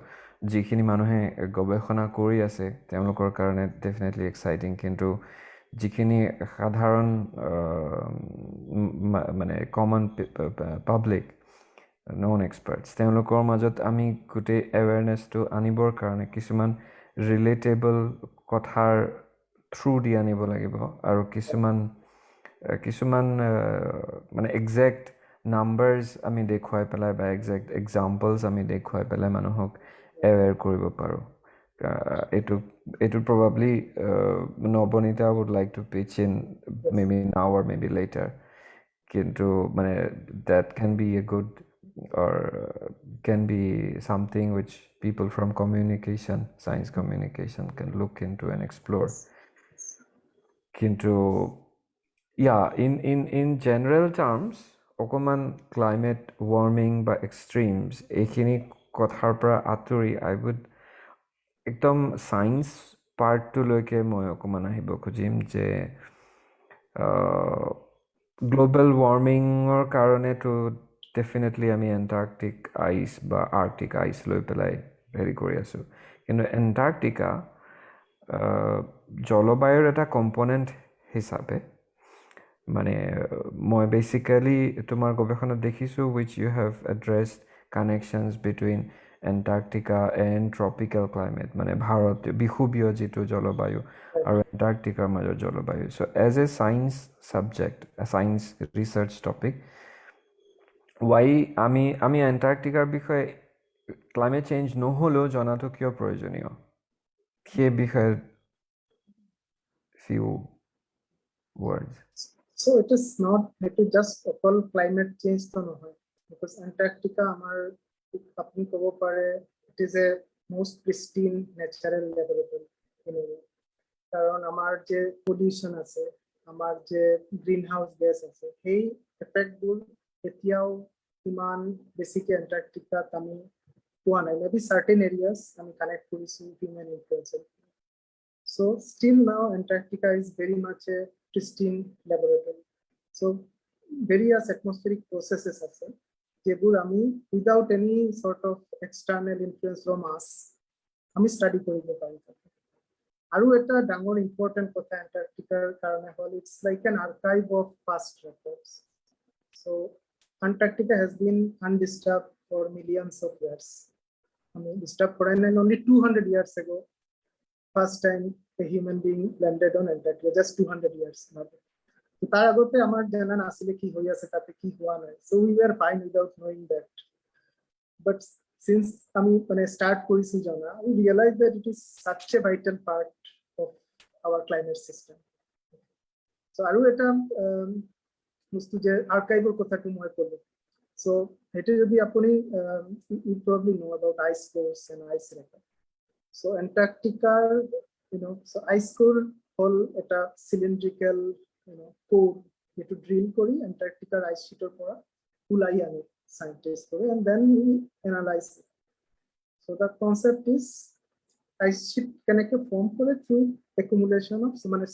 যিখিনি মানুহে গৱেষণা কৰি আছে তেওঁলোকৰ কাৰণে definitely exciting কিন্তু যিখিনি সাধাৰণ মানে common public non experts তেওঁলোকৰ মাজত আমি গুটে awareness to আনিবৰ কাৰণে কিছুমান relatable কথাৰ through দি আনিব লাগিব আৰু কিছুমান মানে exact numbers আমি দেখুৱাই পেলাই বা exact examples আমি দেখুৱাই পেলাই মানুহক aware কৰিব পাৰো it would probably Nobonita would like to pitch in maybe now or maybe later kintu mane that can be a good or can be something which people from science communication can look into and explore. Kintu yeah in general terms okoman climate warming by extremes ekhini kothar pra aturi I would ekdom science part to loike moi okoman ahibo khojim je global warming or karone to definitely ami Antarctic ice ba Arctic ice loi pelai heri kori asu kintu Antarctica জলবায়ুৰ এটা component হিচাপে মানে মই বেচিক্যালি তোমাৰ গৱেষণাত দেখিছোঁ which you have addressed connections between Antarctica and tropical climate মানে ভাৰত বিষুৱীয় যিটো জলবায়ু আৰু এণ্টাৰ্কটিকাৰ মাজৰ জলবায়ু so as a science subject a science research topic why আমি এণ্টাৰ্কটিকাৰ বিষয়ে climate change নহ'লেও জনাটো কিয় প্ৰয়োজনীয় সেই বিষয়ে few words So it is not just all climate change to নহয় because Antarctica amar apni kobo pare it is a most pristine natural laboratory anyway karon amar je pollution ase amar je greenhouse gas ase hey effect bur etiao iman basically Antarctica tami poa nai maybe certain areas ami connect korisu human influence so still now Antarctica is very much a pristine laboratory. So various atmospheric processes আছে যেগুলো আমি without any sort of external influence from us আমি study কৰিব পাৰি আৰু এটা ডাঙৰ important কথা এণ্টাৰ্কটিকাৰ কাৰণে হ'ল it's like an archive of past records. So Antarctica has been undisturbed for millions of years. I mean, disturbed for only 200 years ago. First time a human being landed on Antarctica, just 200 years ago. So তার আগতে আমার জানা না আসলে কি হই আছে তাতে কি হওয়া নাই so we were fine without knowing that but since আমি মানে স্টার্ট করেছি জানা we realized that it is such a vital part of our climate system so আরো এটা বস্তু যে আর্কাইভের কথাটা মই বলবো so এটা যদি আপনি you probably know about ice cores and ice record so Antarctica so ice core hol eta cylindrical core to drill kori Antarctica ice sheet or pora ulai ane scientists kore and then we analyze it. So the concept is ice sheet connect form kore through accumulation of mane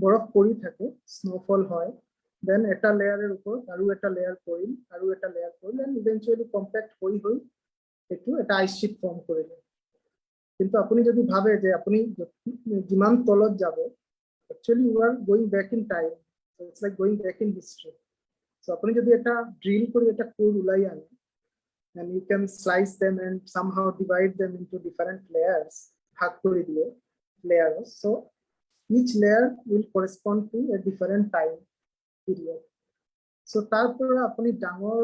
borof pori thake snowfall hoy then eta layer er upor aru eta layer koril and eventually compact hoi etu eta ice sheet form kore কিন্তু আপনি যদি ভাবে যে আপনি যিমান তলত যাব actually you are going back in time so it's like going back in history so আপনি যদি এটা drill করে এটা কোর উলাই আনে and you can slice them and somehow divide them into different layers ভাগ করে দিয়ে layers so each layer will correspond to a different time period so তারপর আপনি ডাঙর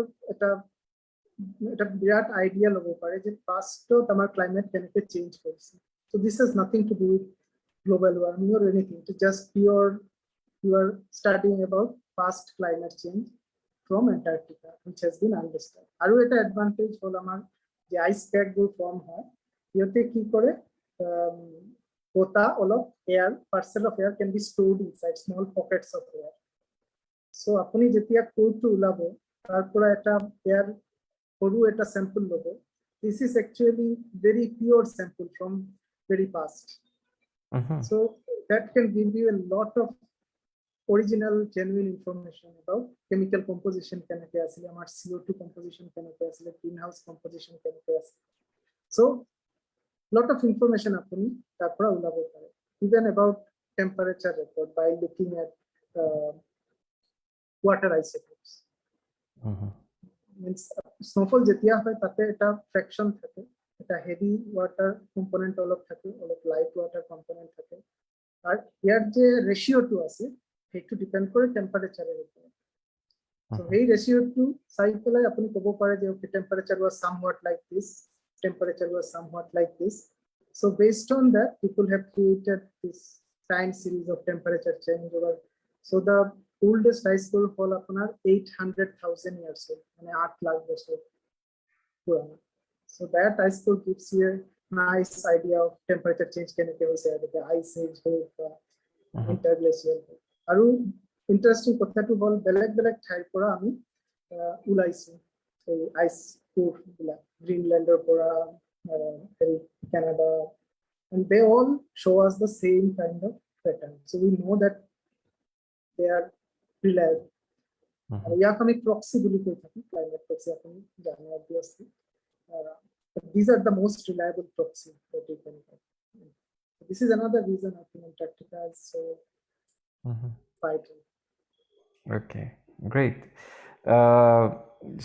এটা বিরাট আইডিয়া লব পারে যে পাস্ট তোমার ক্লাইমেট কেনেকে চেঞ্জ করছে so this has nothing to do with global warming or anything it is just pure you are studying about past climate change from Antarctica which has been undisturbed আরো এটা advantage হল আমার যে আইস pack গুলো form হয় এতে কি করে গোটা all of air parcel of air can be stored inside small pockets of air so আপনি যেতিয়া কোরটো উলাবো তারপর এটা এয়ার সরু এটা sample লবো this is actually very pure sample from very past so that can give you a lot of original genuine information about chemical composition kenake asile amar CO2 composition kenake asile greenhouse composition kenake asile so lot of information apni tarpora ulabo pare even about temperature record by looking at water isotopes means snowfall jetia hoy tate eta fraction thake eta heavy water component olop thake olop light water component thake আর ইয়ার যে ratio to আছে একটু depend করে টেম্পারেচারের উপর so এই ratio to সাইকেলে আপনি কব পারে যে okay temperature was somewhat like this temperature was somewhat like this so based on that people have created this time series of temperature change over so the oldest ice core হল আপনার 800,000 years old মানে 8 লাখ বছর পুরানো so that ice core gives you a nice idea of temperature change keneke hoise the ice age interglacial aru interesting kotha to hol beleg thai pora ami ulaisu ei ice core gula Greenland or pora Canada and they all show us the same kind of pattern so we know that they are reliable ya kami proxy boli koi thaki climate proxy apni jane obviously but these are the most reliable proxy that you can have This is another reason I think Antarctica is so vital. Okay, great.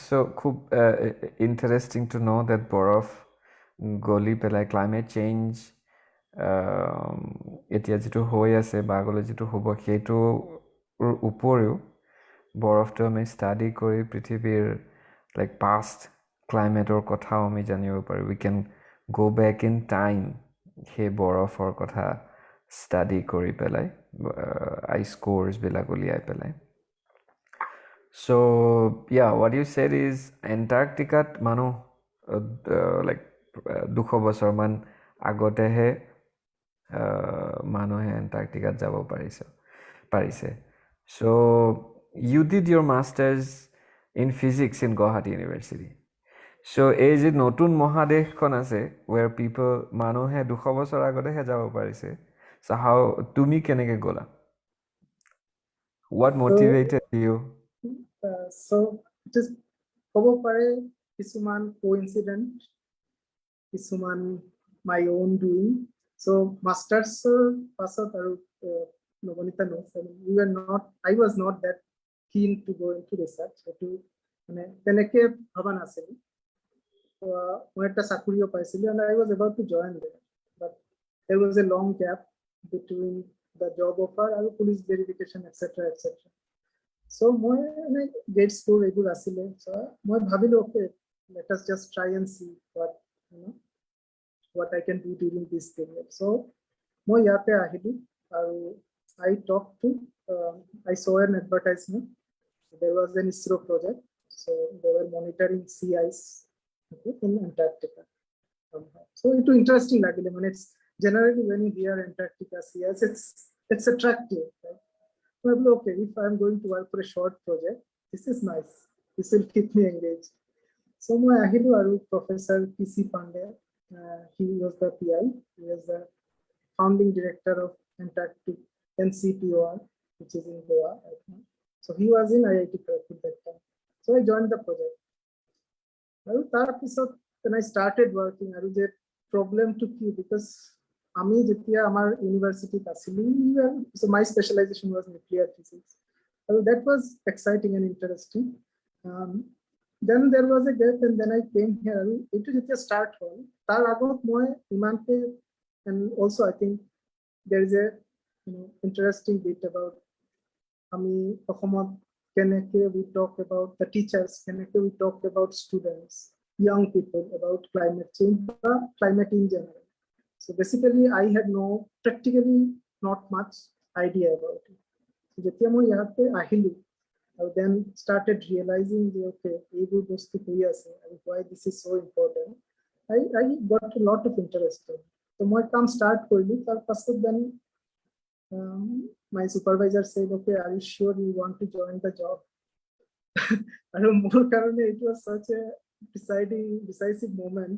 So খুব interesting to know that বৰফ গলি পেলাই climate change এতিয়া যিটো হৈ আছে বা আগলৈ যিটো হ'ব সেইটোৰ উপৰিও বৰফটো আমি ষ্টাডি কৰি পৃথিৱীৰ লাইক পাষ্ট ক্লাইমেটৰ কথাও আমি জানিব পাৰোঁ। We can go back in time সেই বৰফৰ কথা ষ্টাডি কৰি পেলাই আইচ কোৰ্ছবিলাক উলিয়াই পেলাই। So yeah, what you said is Antarctica মানুহ like 200 বছৰমান আগতেহে মানুহে এণ্টাৰ্কটিকাত যাব পাৰিছে। So you did your masters in physics in Guwahati University. So এই যে নতুন মহাদেশখন আছে where people মানুহে 200 বছৰ আগতেহে যাব পাৰিছে, so how তুমি কেনেকৈ গ'লা? What motivated you? So it is ক'ব পাৰে কিছুমান coincident, কিছুমান my own doing. So masters পাছত আৰু Nabanita knows, I was not that keen to go into research. সেইটো মানে তেনেকে ভবা নাছিল। মই একটা চাকৰিও পাইছিলোঁ and I was about to join there, but there was a long gap between the job offer and police verification, etc. So মই grade score এইবোৰ আছিলে, so মই ভাবিলোঁ okay, let us just try and see what I can do during this period. So মই ইয়াতে আহিলোঁ আৰু I talked to I saw an advertisement. There was an ISRO project, so they were monitoring sea ice in Antarctica. So it's interesting, like it's generally when you hear Antarctica sea ice, it's attractive, right? Well, okay, if I'm going to work for a short project, this is nice. This will keep me engaged. So my ahilu aru Professor 𝗏𝐶 he was the PI. He was the founding director of Antarctic NCTOR, which is in Goa right now. So he was in IIT Kharagpur that time. So I joined the project. When I started working, I was a problem to keep because আমি যেতিয়া আমাৰ ইউনিভাৰ্চিটিত আছিলোঁ, so my specialization was nuclear physics. So that was exciting and interesting. Then there was a gap and then I came here. It was just start hall. Tar agot moi imante, and also I think there is a interesting bit about ami Ahomad keneke we talk about the teachers, keneke we talk about students, young people about climate change, climate in general. So basically I had practically not much idea about it. So যেতিয়া মই ইয়াতে আহিলো, I then started realizing that okay, এইবোৰ বস্তু হৈ আছে and why this is so important. I got a lot of interest in it. So মই কাম start কৰিলো, তাৰ পাছত then my supervisor said, okay, are you sure you want to join the job? আৰু মোৰ কাৰণে it was such a decisive moment.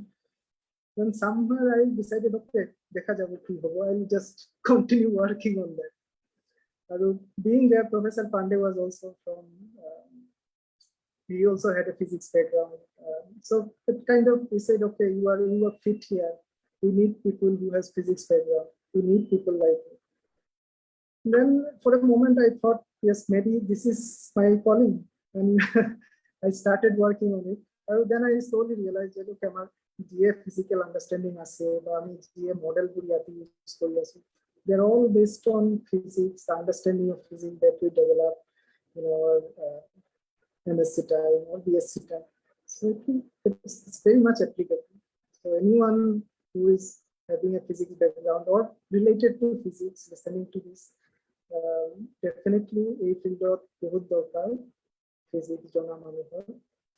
Then somewhere I decided, okay, dekha jabo ki hobo, I'll just continue working on that. Being there, Professor Pandey was also from, he also had a physics background. So it kind of, we said, okay, you are fit here. We need people who has physics background. We need people like you. Then for a moment I thought, yes, maybe this is my calling. And I started working on it. Then I slowly realized that, okay, my GA physical understanding ase, ba ami GA model buri ati use kori asu. They're all based on physics, the understanding of physics that we develop, MSc time or BSc time. So I think it's very much applicable. So anyone who is having a physics background or related to physics, listening to this, definitely a field of bahut dorkar physics jana manuhor.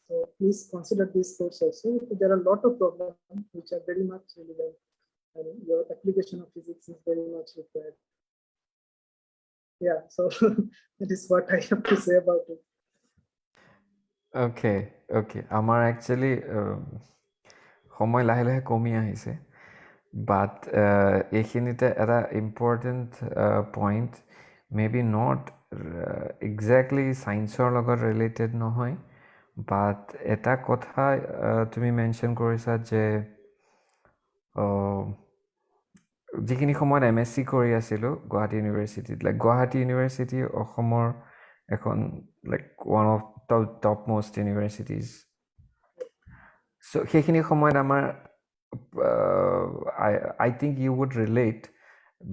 So please consider this course also. There are a lot of problems which are very much relevant, and your application of physics is very much required. Yeah, so that is what I have to say about it. Okay. আমাৰ actually সময় লাহে লাহে কমি আহিছে, বাট এইখিনিতে এটা important point, maybe not exactly ছায়েন্সৰ লগত ৰিলেটেড নহয়, বাট এটা কথা তুমি মেনশ্যন কৰিছা যে যিখিনি সময়ত MSc কৰি আছিলোঁ গুৱাহাটী ইউনিভাৰ্চিটিত, লাইক গুৱাহাটী ইউনিভাৰ্চিটি অসমৰ এখন like one of the top most universities. So' সেইখিনি সময়ত আমাৰ I think you would relate,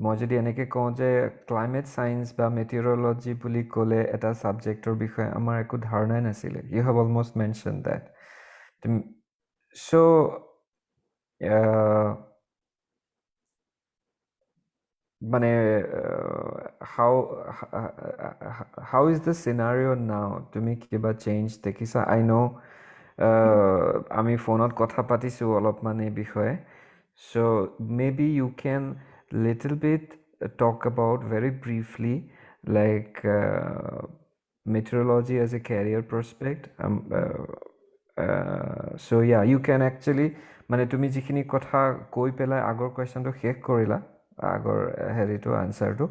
মই যদি এনেকৈ কওঁ যে ক্লাইমেট ছায়েন্স বা মেটিঅৰলজি বুলি ক'লে এটা ছাবজেক্টৰ বিষয়ে আমাৰ একো ধাৰণাই নাছিলে। You have almost mention that. So' মানে how is the scenario now? তুমি কিবা চেঞ্জ দেখিছা? I know আমি ফোনত কথা পাতিছোঁ অলপমান এই বিষয়ে, so maybe you can little bit talk about very briefly like meteorology as a career prospect. So yeah, you can actually মানে তুমি যিখিনি কথা কৈ পেলাই আগৰ কুৱেশ্যনটো শেষ কৰিলা, আগৰ হেৰিটো আনচাৰটো,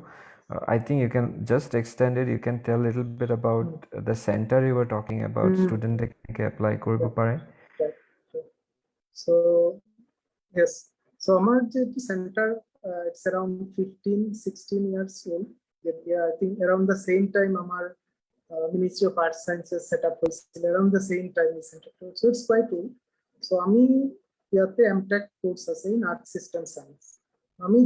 I think you can just extend it. You can tell a little bit about the center you were talking about, student can apply কৰিব পাৰে. So yes, so our center it's around 15-16 years old. Yeah, I think around the same time our Ministry of Arts Sciences set up was around the same time we center. So it's quite old. So ami yate MTech course ase in art system science.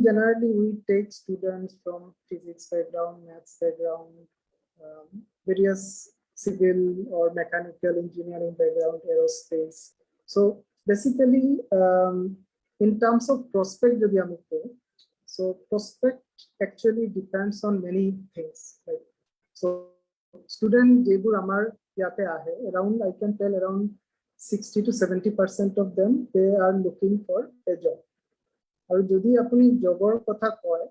Generally we take students from physics background, maths background, various civil or mechanical engineering background, aerospace. So basically in terms of prospect, so prospect actually depends on many things, right? So student jebur amar yate ahe, around I can tell around 60 to 70% of them they are looking for a job. Aru jodi apuni jobor kotha koy,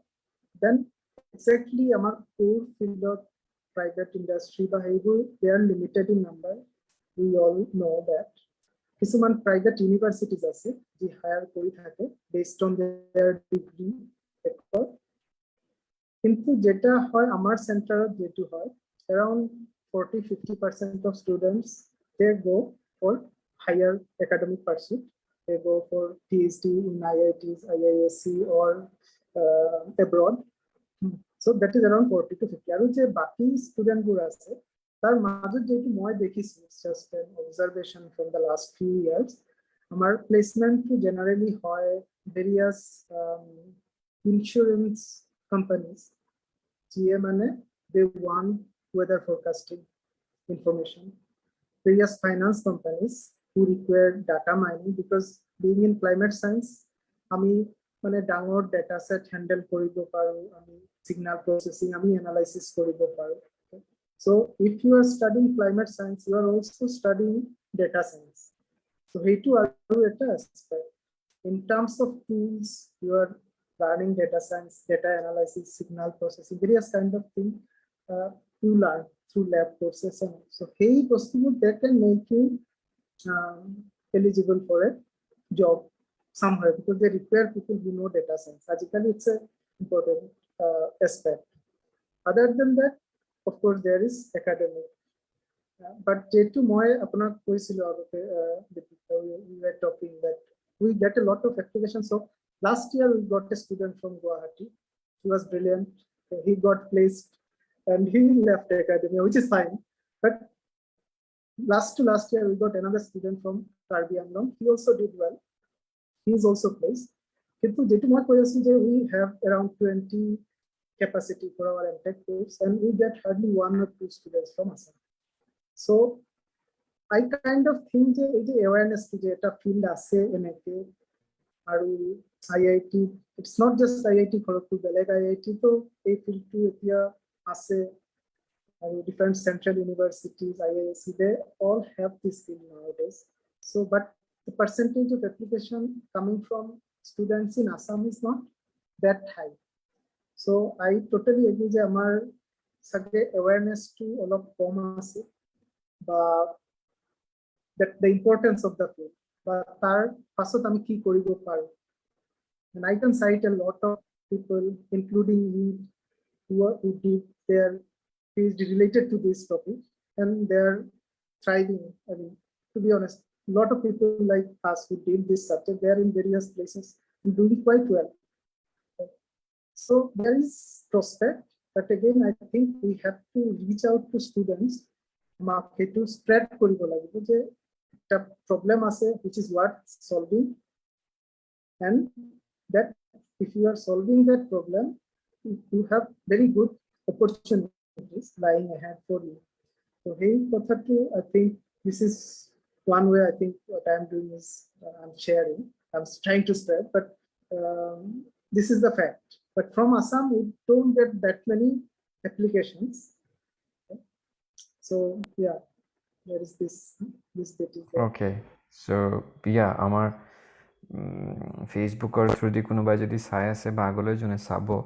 then exactly amar core field of private industry ba hebur they are limited in number. We all know that কিছুমান private universities আছে যি hire কৰি থাকে based on their degree record, কিন্তু যেটা হয় আমার সেন্টারত যেটো হয় around 40-50% of students they go for higher academic pursuit. They go for PhD in IITs, IISc or abroad. So that is around 40-50. আৰু যে বাকি স্টুডেন্ট গুলো আছে তার মাঝে যেটো মই দেখিছি, just an observation from the last few years, আমার placement to generally হয় various insurance companies, GA মানে they want weather forecasting information, various finance companies who require data mining, because being in climate science আমি মানে ডাঙৰ data set handle কৰিব পাৰো, আমি signal processing আমি analysis কৰিব পাৰো. So if you are studying climate science, you are also studying data science. So hetu aru eta aspect. In terms of tools, you are learning data science, data analysis, signal processing, various kind of thing you learn through lab courses. And so hey possible that can make you eligible for a job somewhere, because they require people who know data science. Logically, it's an important aspect. Other than that, of course, there is academic. But যেটো মই আপোনাক কৈছিলো আগতে, we were talking that we get a lot of applications. So last year we got a student from Guwahati. He was brilliant. He got placed and he left academia, which is fine. But last year we got another student from 𝗏𝗏𝗃𝗏. He also did well. He is also placed. কিন্তু যেটো মই কৈ আছো যে we have around 20 capacity for our MTech course, and we get hardly 1 or 2 students from Assam. So I kind of think the awareness to the field ase eneke aru IIT, it's not just IIT Kharagpur, beleg IIT to ei field to etia ase, aru different central universities, IISc, they all have this field nowadays. So but the percentage of application coming from students in Assam is not that high. So I totally agree যে আমার সাগে awareness to all of কম আছে, বা that the importance of the field, বা তার পাছত আমি কি কৰিব পাৰো. And I can cite a lot of people, including me, who did their PhD related to this topic, and they're thriving. I mean, to be honest, a lot of people like us who did this subject, they're in various places and doing quite well. So there is prospect, but again I think we have to reach out to students to spread koribo lagibo je ekta problem ase which is worth solving, and that if you are solving that problem you have very good opportunities lying ahead for you. So hey kothatu I think this is one way I think what I'm doing is I'm sharing, I'm trying to spread, but this is the fact. But from Assam, we don't get that many applications. Okay. So yeah, there is this bit is there. Okay, so yeah, our Facebook or through the kunubai jodi sai ase ba agole jone sabo,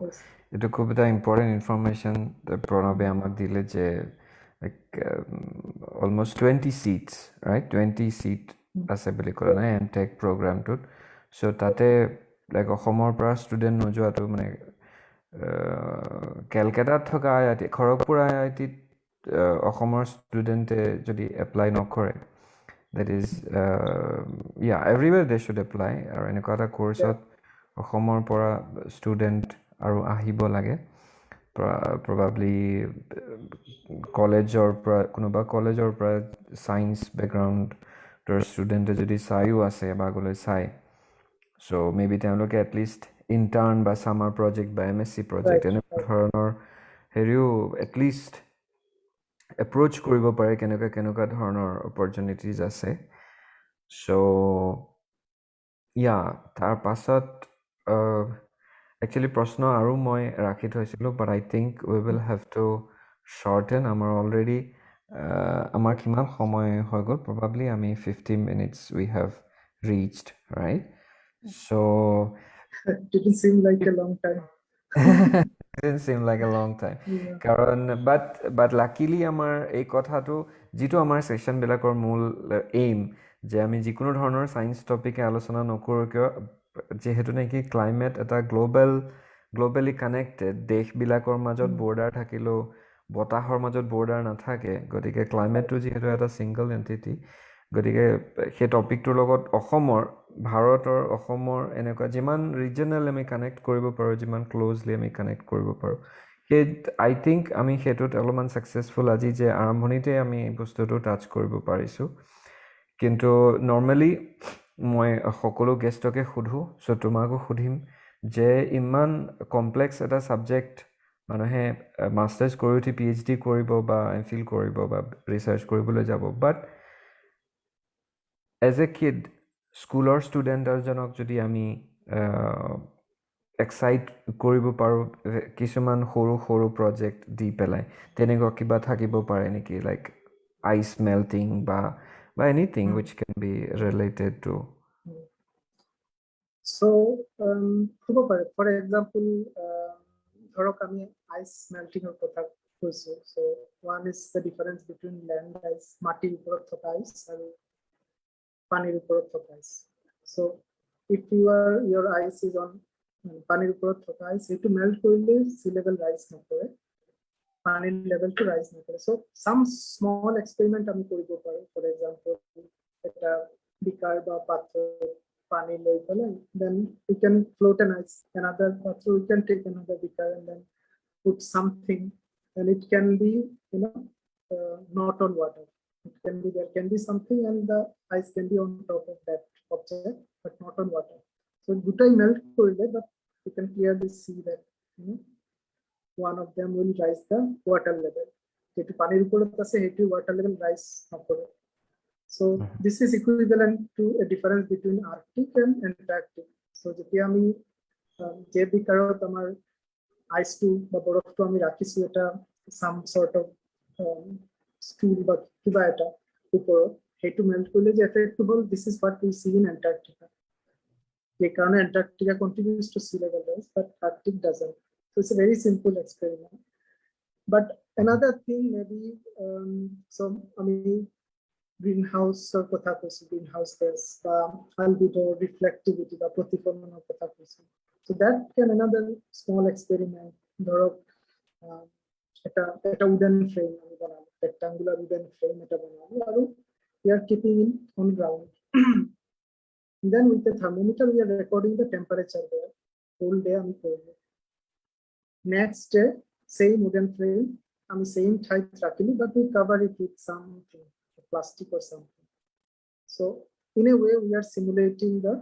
etu khub eta important information Pranabe amak dile je like almost 20 seats, right? 20 seat ase boli kora na MTech program tut. So tate like অসমৰ পৰা student নোযোৱাটো মানে কেলকাতাত থকা IIT Kharagpur IITত অসমৰ ষ্টুডেণ্টে যদি apply নকৰে, that is yeah, everywhere they should apply, আৰু এনেকুৱা এটা কোৰ্চত অসমৰ পৰা ষ্টুডেণ্ট আৰু আহিব লাগে, probably কলেজৰ পৰা কোনোবা কলেজৰ পৰা সায়েন্স বেকগ্ৰাউণ্ডৰ ষ্টুডেণ্টে যদি চাইও আছে বা গলৈ চাই, so maybe তেওঁলোকে at least intern বা summer project বা MSc project এনেকুৱা ধৰণৰ হেৰিও at least approach কৰিব পাৰে কেনেকুৱা ধৰণৰ opportunities আছে. So yeah, তাৰ পাছত actually প্ৰশ্ন আৰু মই ৰাখি থৈছিলো, but I think we will have to shorten আমাৰ already আমাৰ কিমান সময় হৈ গ'ল, probably আমি 50 minutes we have reached, right? So it didn't seem like a long time. It didn't seem like a long time. Yeah. Karon, but luckily আমাৰ এই কথাটো যিটো আমাৰ সেশন বিলাকৰ মূল aim যে আমি যিকোনো ধৰণৰ সায়েন্স টপিকে আলোচনা নকৰো কিয়, যেহেতু নেকি ক্লাইমেট এটা গ্লোবালি কানেক্টেড, দেশবিলাকৰ মাজত বৰ্ডাৰ থাকিলেও বতাহৰ মাজত বৰ্ডাৰ নাথাকে, গতিকে ক্লাইমেটটো যিহেতু এটা সিংগল এন্টিটি, গতিকে সেই টপিকটোৰ লগত ভাৰতৰ অসমৰ এনেকুৱা যিমান ৰিজনাল আমি কানেক্ট কৰিব পাৰোঁ, যিমান ক্লোজলি আমি কানেক্ট কৰিব পাৰোঁ, সেই আই থিংক আমি সেইটোত অলপমান ছাকচেছফুল আজি যে আৰম্ভণিতে আমি বস্তুটো টাচ কৰিব পাৰিছোঁ. কিন্তু নৰ্মেলি মই সকলো গেষ্টকে সোধোঁ, চ' তোমাকো সুধিম যে ইমান কমপ্লেক্স এটা ছাবজেক্ট মানুহে মাষ্টাৰ্ছ কৰি উঠি PhD কৰিব বা MPhil কৰিব বা ৰিচাৰ্চ কৰিবলৈ যাব, বাট এজ এ কিড স্কুলৰ ষ্টুডেণ্ট এজনক যদি আমি এক্সাইট কৰিব পাৰোঁ কিছুমান সৰু প্ৰজেক্ট দি পেলাই, তেনেকুৱা কিবা থাকিব পাৰে নেকি, লাইক আইচ মেল্টিং বা anything which can be related to? So for example ধৰক আমি আইচ মেল্টিংৰ কথা কৈছোঁ, so one is the difference between land ice, মাটিৰ ওপৰত থকা আইচ আৰু পানীৰ ওপৰত থকা ice. So if your ice is on পানীৰ ওপৰত থকা আইচ, সেইটো মেল্ট কৰিলে sea level rise নকৰে, পানীৰ লেভেলটো ৰাইজ নকৰে. So some small experiment আমি কৰিব পাৰোঁ. For example এটা বিকাৰ বা পাত্ৰত পানী লৈ পেলাই, then we can float an ice, another পাত্ৰ we can take another বিকাৰ and then put something, and it can be not on water. There can be something and the ice can be on top of that object but not on water. So দুটাই melt কৰিলে, but you can clearly see that one of them will rise the water level. যেটো পানীৰ ওপৰত আছে সেইটো water level rise নকৰে. So this is equivalent to a difference between Arctic and Antarctic. So যেতিয়া আমি যে বিকাৰত আমাৰ আইসটো বা বৰফটো আমি ৰাখিছো এটা some sort of stool বা কিবা এটা উপৰত, সেইটো মেল্ট কৰিলে যে এফেক্টটো হ'ল, this is what we see in Antarctica. The current Antarctica contributes to sea level rise, but Arctic doesn't. So it's a very simple experiment. But another thing maybe, so I mean, greenhouse কথা কৈছো, greenhouse gas বা albedo reflectivity বা প্ৰতিফলনৰ কথা কৈছো. So that can another small experiment. ধৰক এটা wooden frame আমি বনালো, rectangular wooden frame এটা বনালো, আৰু we are keeping it on ground. Then with the thermometer we are recording the temperature there whole day আমি করব. next day same wooden frame আমি same height রাখিনি but we cover it with something plastic or something. So in a way we are simulating the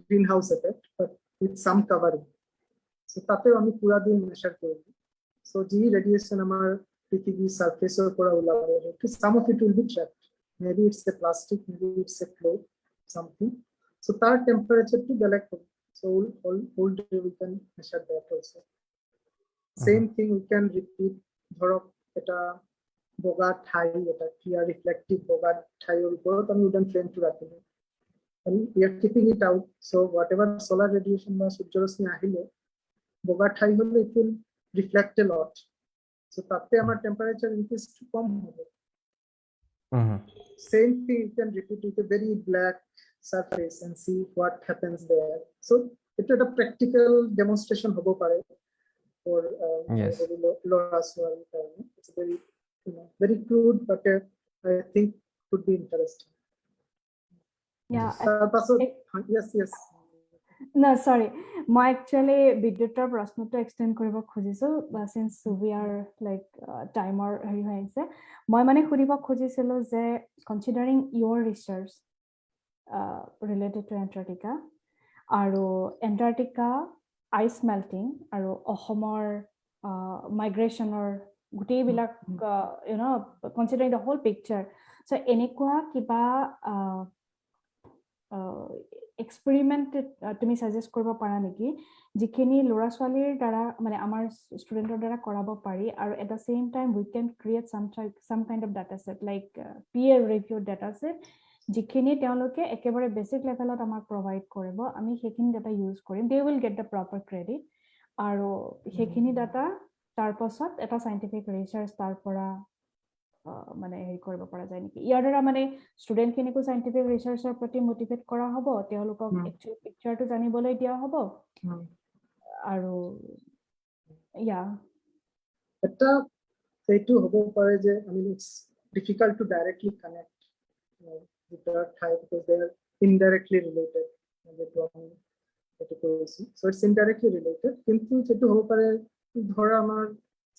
greenhouse effect but with some covering. So তাতেও আমি পুরা দিন মেশার করব. So যে radiation আমার পৃথিবীর সারফেসের উপর ওলাবে some of it will be trapped. Maybe it's a plastic, maybe it's a cloth, something. So তার temperature to বেলেগ হবে. So all day we can measure that also. Same thing we can repeat. ধরক এটা বগা ঠাই এটা clear reflective বগা ঠাইৰ ওপৰত আমি wooden frame to ৰাখিলো. And we are keeping it out. So whatever solar radiation বা সূৰ্যৰ ৰশ্মি আহিলে বগা ঠাই হলে it will reflect a lot. So তাতে আমাৰ temperature increase to কম হবে. Same thing you can repeat with a very black surface and see what happens there. So it's a practical demonstration hobo pare for Laura Swell. It's a very very crude but I think could be interesting. Yeah. Yes. No, sorry. মই actually বিদ্যুতৰ প্ৰশ্নটো extend কৰিব খুজিছো since we are like timer হেৰি হৈ আছে মই মানে সুধিব খুজিছিলো যে considering your research related to Antarctica আৰু Antarctica ice melting আৰু অসমৰ migrationৰ গোটেই বিলাক considering the whole picture so এনেকুৱা কিবা experiment তুমি suggest কৰিব পাৰা নেকি যিখিনি ল'ৰা ছোৱালীৰ দ্বাৰা মানে আমাৰ ষ্টুডেন্টৰ দ্বাৰা কৰাব পাৰি আৰু at the same time we can create some kind of data set like peer reviewed data set যিখিনি তেওঁলোকে একেবাৰে বেসিক লেভেলত আমাক প্ৰভাইড কৰিব আমি সেইখিনি ডাটা ইউজ কৰিম they will get the proper credit আৰু সেইখিনি ডাটা তাৰ পাছত এটা সাইন্টিফিক ৰিসাৰ্চ তাৰ পৰা মানে হেৰি কৰিব পৰা যায় নেকি ইয়াৰ দ্বাৰা মানে ষ্টুডেন্ট খিনিকো সাইন্টিফিক ৰিসাৰ্চৰ প্ৰতি মোটিভেট কৰা হ'ব তেওঁলোকক একচুয়ালি পিকচাৰটো জানিবলৈ দিয়া হ'ব আৰু এটা এইটো হ'ব পাৰে যে I mean it's difficult to directly connect with the type because they are indirectly related so it's indirectly related কিন্তু যেটো হ'ব পাৰে ধৰা আমাৰ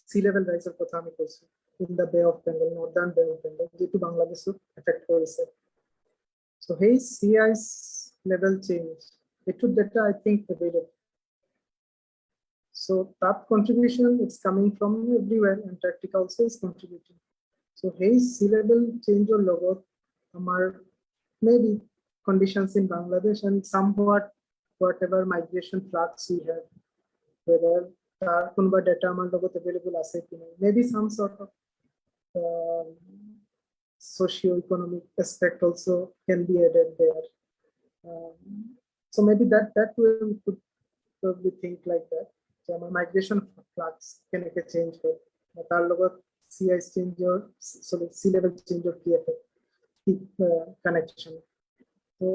sea level rise এর কথা আমি কৈছো in the Bay of Bengal, northern Bay of Bengal, যেটো বাংলাদেশত affect কৰিছে. So hey, sea ice level change. It would data I think available. So that contribution it's coming from everywhere. Antarctica also is contributing. So hey, sea level change or logot, amar maybe conditions in Bangladesh and somewhat whatever migration flux we have, whether কোনবা data আমার লগত available আছে কিনা, maybe some sort of socio-economic aspect also can be added there. So maybe that way we could probably think like that. So my migration flux can change for tar logot sea ice change or sea level change or connection. So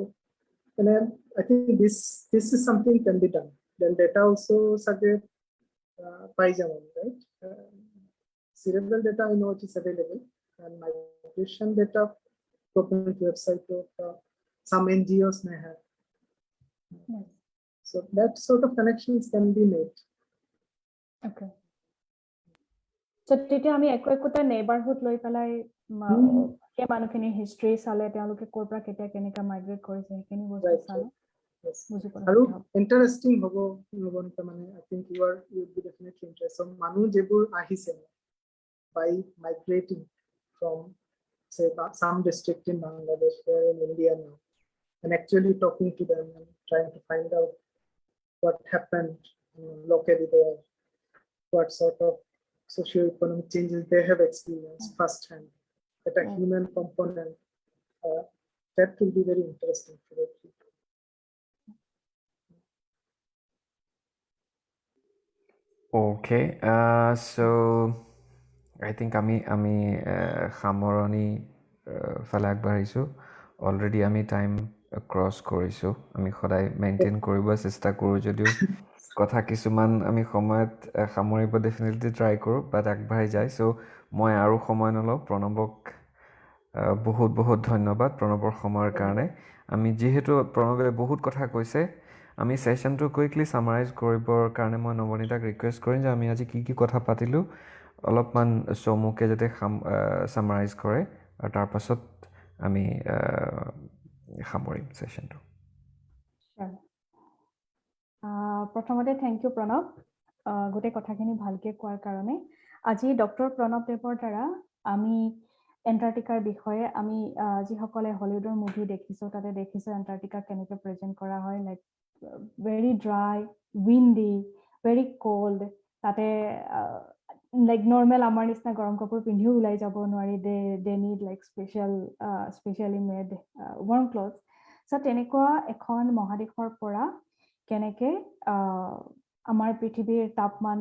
and then I think this is something can be done. Then data also suggest paijaman, right? Sea level data I know it is available and migration data government website or some NGOs may have. So that sort of connections can be made. Okay. So তেতিয়া আমি একোটা neighbourhood লৈ পেলাই কে মানুহখিনি history চালে তেওঁলোকে ক'ৰ পৰা কেতিয়া কেনেকা মাইগ্ৰেট কৰিছে সেইখিনি বস্তু চালে আৰু ইন্টাৰেষ্টিং হ'ব নবন্ত মানে I think you would be definitely interested. So মানুহ যেবোৰ আহিছে by migrating from say some district in Bangladesh or in India now and actually talking to them and trying to find out what happened locally there, what sort of socio-economic changes they have experienced firsthand, that a human component that will be very interesting for the people. Okay, so I think আমি সামৰণি ফালে আগবাঢ়িছো already আমি time cross কৰিছো আমি সদায় maintain কৰিব চেষ্টা কৰো যদিও কথা কিছুমান আমি সময়ত সামৰিব ডেফিনেটলি ট্ৰাই কৰো বাট আগবাঢ়ি যায় সো মই আৰু সময় নলওঁ প্ৰণৱক বহুত ধন্যবাদ প্ৰণৱৰ সময়ৰ কাৰণে আমি যেহেতু প্ৰণৱে বহুত কথা কৈছে আমি সেশনটো কুইকলি সামাৰাইজ কৰিবৰ কাৰণে মই নৱনীতাক ৰিকুৱেষ্ট কৰিম যে আমি আজি কি কথা পাতিলো অলপমান চমুকে যাতে সামাৰাইজ কৰে আৰু তাৰ পাছত আমি সামৰিম সেশনটো প্ৰথমতে থ্যাংক ইউ প্ৰণৱ গোটে কথাখিনি ভালকে কোৱাৰ কাৰণে আজি ডক্টৰ প্ৰণৱ দেৱৰ দ্বাৰা আমি এণ্টাৰ্কটিকাৰ বিষয়ে আমি যিসকলে হলিউডৰ মুভি দেখিছো তাতে দেখিছো এণ্টাৰ্কটিকা কেনেকৈ প্ৰেজেন্ট কৰা হয় like very dry, windy, very cold. তাতে like normal আমাৰ নিচিনা গৰম কাপোৰ পিন্ধিও ওলাই যাব নোৱাৰি they need like specially made warm clothes. So তেনেকুৱা এখন মহাদেশৰ পৰা কেনেকে আমাৰ পৃথিৱীৰ তাপমান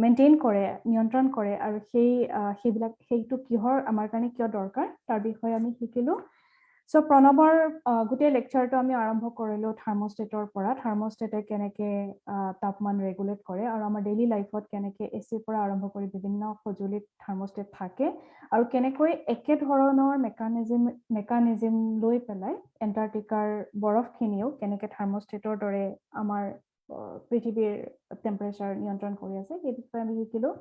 মেইনটেইন কৰে নিয়ন্ত্ৰণ কৰে আৰু সেইটো কিহৰ আমাৰ কাৰণে কিয় দৰকাৰ তাৰ বিষয়ে আমি শিকিলো So প্ৰণৱৰ গোটেই লেকচাৰটো আমি আৰম্ভ কৰিলো থাৰ্মোষ্টেটৰ পৰা থাৰ্মোষ্টেটে কেনেকে তাপমান ৰেগুলেট কৰে আৰু আমাৰ ডেইলি লাইফত কেনেকে এচিৰ পৰা আৰম্ভ কৰি বিভিন্ন সঁজুলিত থাৰ্মোষ্টেট থাকে আৰু কেনেকৈ একে ধৰণৰ মেকানিজম লৈ পেলাই এণ্টাৰ্কটিকাৰ বৰফখিনিও কেনেকে থাৰ্মোষ্টেটৰ দৰে আমাৰ পৃথিৱীৰ টেম্পাৰেচাৰ নিয়ন্ত্ৰণ কৰি আছে সেই বিষয়ে আমি শিকিলো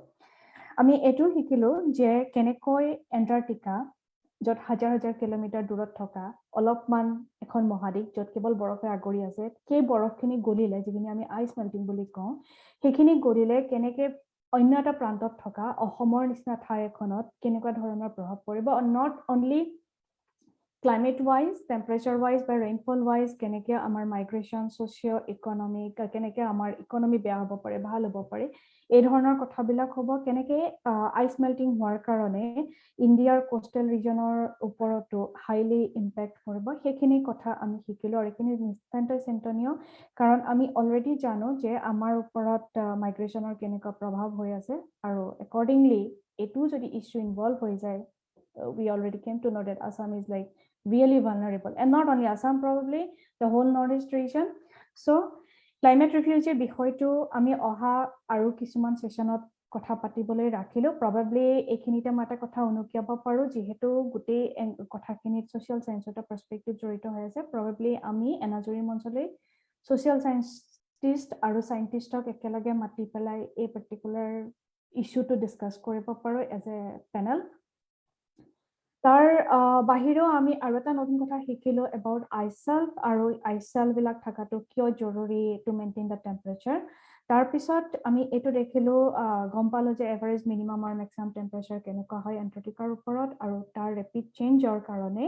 আমি এইটো শিকিলো যে কেনেকৈ এণ্টাৰ্কটিকা য'ত হাজাৰ হাজাৰ কিলোমিটাৰ দূৰত থকা অলপমান এখন মহাদেশ য'ত কেৱল বৰফে আগুৰি আছে সেই বৰফখিনি গলিলে যিখিনি আমি আইচ মেল্টিং বুলি কওঁ সেইখিনি গলিলে কেনেকে অন্য এটা প্ৰান্তত থকা অসমৰ নিচিনা ঠাই এখনত কেনেকুৱা ধৰণৰ প্ৰভাৱ পৰিব not only climate wise temperature wise বা rainfall wise কেনেকে আমাৰ মাইগ্ৰেচন সোশিও ইকোনমিক কেনেকে আমাৰ ইকোনমি বেয়া হ'ব পাৰে ভাল হ'ব পাৰে এই ধৰণৰ কথাবিলাক হ'ব কেনেকে আইচ মেল্টিং হোৱাৰ কাৰণে ইণ্ডিয়াৰ কোষ্টেল ৰিজনৰ ওপৰতো হাইলি ইম্পেক্ট কৰিব সেইখিনি কথা আমি শিকিলো আৰু এইখিনি নিশ্চয় চিন্তনীয় কাৰণ আমি অলৰেডি জানো যে আমাৰ ওপৰত মাইগ্ৰেচনৰ কেনেকুৱা প্ৰভাৱ হৈ আছে আৰু একৰ্ডিংলি এটো যদি ইস্যু ইনভলভ হৈ যায় we already came to know that Assam is like really vulnerable and not only Assam probably the whole northeast region so climate refugee বিষয়টো আমি অহা আৰু কিছুমান সেশনত কথা পাতিবলৈ ৰাখিলো probably এইখিনিতে মই এটা কথা অনুকিয়াব পাৰো যেহেতু গোটেই কথাখিনিত social science এটা perspective জড়িত হৈ আছে probably আমি এনাজৰি মঞ্চলৈ social scientist আৰু scientistক একেলগে মাতি পেলাই এই particular issue to discuss কৰিব পাৰো as a panel তাৰ বাহিৰেও আমি আৰু এটা নতুন কথা শিকিলো about আইচেল্ফ আৰু আইচেল বিলাক থাকাটো কিয় জৰুৰী টু মেইনটেইন দা টেম্পাৰেচাৰ তাৰ পিছত আমি এটো দেখিলো গম পালো যে এভাৰেজ মিনিমাম আৰু মেক্সিমাম টেম্পাৰেচাৰ কেনেকুৱা হয় এণ্টাৰ্কটিকাৰ ওপৰত আৰু তাৰ ৰেপিড চেঞ্জৰ কাৰণে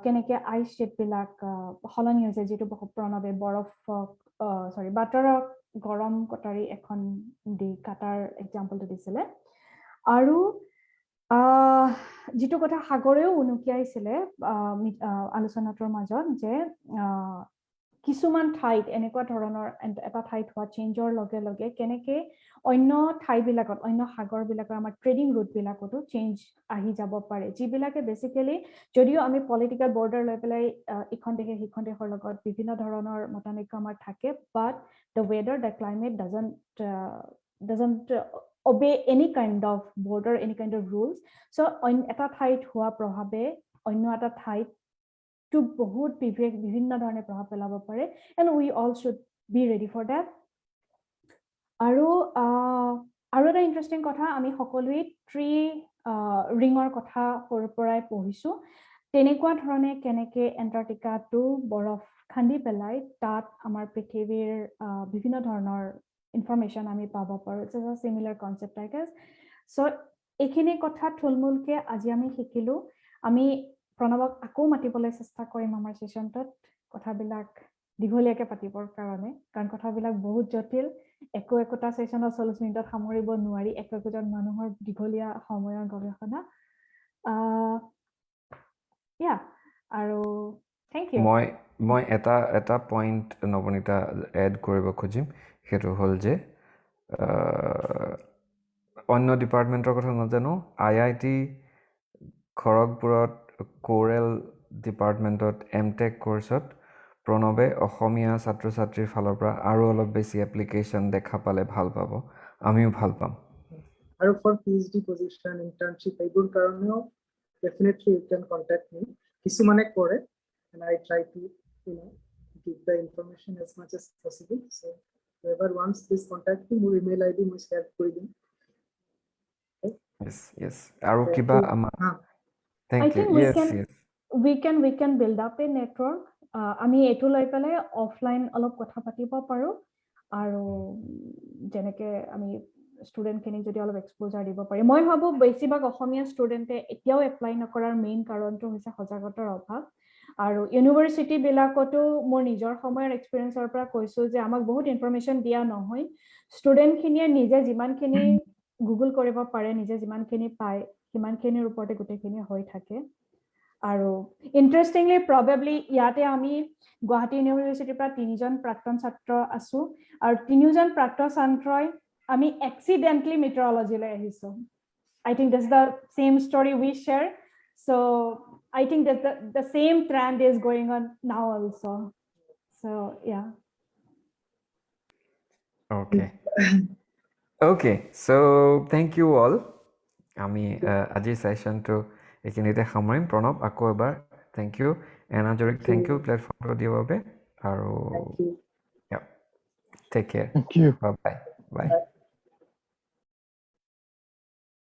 কেনেকে আইচ শ্বীট বিলাক সলনি হৈছে যেটো বহুত প্ৰণৱে বৰফ বাটাৰক গৰম কটাৰী এখন দি কাটাৰ এক্সাম্পলটো দিছিলে আৰু যেটো কথা সাগৰেও উনুকিয়াইছিলে আলোচনাটোৰ মাজত যে কিছুমান ঠাইত এনেকুৱা ধৰণৰ এটা ঠাইত হোৱা চেঞ্জৰ লগে লগে কেনেকে অন্য ঠাইবিলাকত অন্য সাগৰবিলাকৰ আমাৰ ট্ৰেডিং ৰুট বিলাকতো চেঞ্জ আহি যাব পাৰে যিবিলাকে বেসিক্যালি যদিও আমি পলিটিক্যাল বৰ্ডাৰ লৈ পেলাই ইখন দেশে সিখন দেশৰ লগত বিভিন্ন ধৰণৰ মতানৈক্য আমাৰ থাকে বাট the weather the climate doesn't obey any kind of border any kind of rules so এটা ঠাইত হোৱা প্ৰভাৱে অন্য এটা ঠাইত to বহুত বিভিন্ন ধৰণে প্ৰভাৱ পেলাব পাৰে and we all should be ready for that আৰু এটা ইন্টাৰেষ্টিং কথা আমি সকলোৱে ট্ৰি ৰিঙৰ কথা সৰুৰ পৰাই পঢ়িছো তেনেকুৱা ধৰণে কেনেকে এণ্টাৰ্কটিকাটো বৰফ খান্দি পেলাই তাত আমাৰ পৃথিৱীৰ বিভিন্ন ধৰণৰ ইনফৰমেশন আমি পাব পাৰো it's a similar concept I guess so এইখিনি কথা থুলমুলকে আজি আমি শিকিলো আমি প্ৰণৱক আকৌ মাতিবলৈ চেষ্টা কৰিম আমাৰ সেশনটোত কথাবিলাক দীঘলীয়াকে পাতিবৰ কাৰণে কাৰণ কথাবিলাক বহুত জটিল একোটা সেশনত 40 মিনিটত সামৰিব নোৱাৰি একোজন মানুহৰ দীঘলীয়া সময়ৰ গৱেষণা আৰু থ্যাংক ইউ মই এটা পইণ্ট নৱনীতা এড কৰিব খুজিম সেইটো হ'ল যে অন্য ডিপাৰ্টমেণ্টৰ কথা নাজানো IIT খড়গপুৰত কোৰেল ডিপাৰ্টমেণ্টত এমটেক কোৰ্সত প্ৰণৱে অসমীয়া ছাত্ৰ ছাত্ৰীৰ ফালৰ পৰা আৰু অলপ বেছি এপ্লিকেশন দেখা পালে ভাল পাব আমিও ভাল পাম আৰু ফৰ PhD পজিশন ইন্টাৰ্নশিপ এইবোৰ কাৰণেও definitely you can contact me কিছুমানে কৰে and I try to give the information as much as possible. So whoever wants this contact me, my email ID মই share কৰি দিম. Yes. আৰু কিবা আমাৰ I think we can build up a network. আমি এটো লৈ পেলাই অফলাইন অলপ কথা পাতিব পাৰো আৰু যেনেকে আমি স্টুডেন্ট খিনি যদি অলপ এক্সপোজাৰ দিব পাৰি মই ভাবো বেছিভাগ অসমীয়া স্টুডেন্টে এতিয়াও এপ্লাই নকৰাৰ মেইন কাৰণটো হৈছে সজাগতাৰ অভাৱ আৰু ইউনিভাৰ্সিটি বিলাকতো মোৰ নিজৰ সময়ৰ এক্সপেৰিয়েন্সৰ পৰা কৈছো যে আমাক বহুত ইনফৰমেশন দিয়া নহয় স্টুডেন্ট খিনিয়ে নিজে যিমানখিনি গুগল কৰিব পাৰে নিজে যিমানখিনি পায় সিমানখিনিৰ ওপৰতে গোটেইখিনি হৈ থাকে আৰু ইন্টাৰেস্টিংলি প্ৰবাবলি ইয়াতে আমি গুৱাহাটী ইউনিভাৰ্সিটিৰ পৰা তিনিজন প্ৰাক্তন ছাত্ৰ আছো আৰু তিনিজন প্ৰাক্তন ছাত্ৰই আমি accidentally meteorology লৈ আহিছো I think that's the same story we share so I think that the same trend is going on now also so yeah okay so thank you all আমি আজি সেশনটো এখিনিতে সামৰিম প্ৰণৱ আকৌ এবাৰ thank you এনাজৰিক thank you প্লেটফৰ্মটো দিয়াৰ বাবে আৰু yeah take care Thank you. bye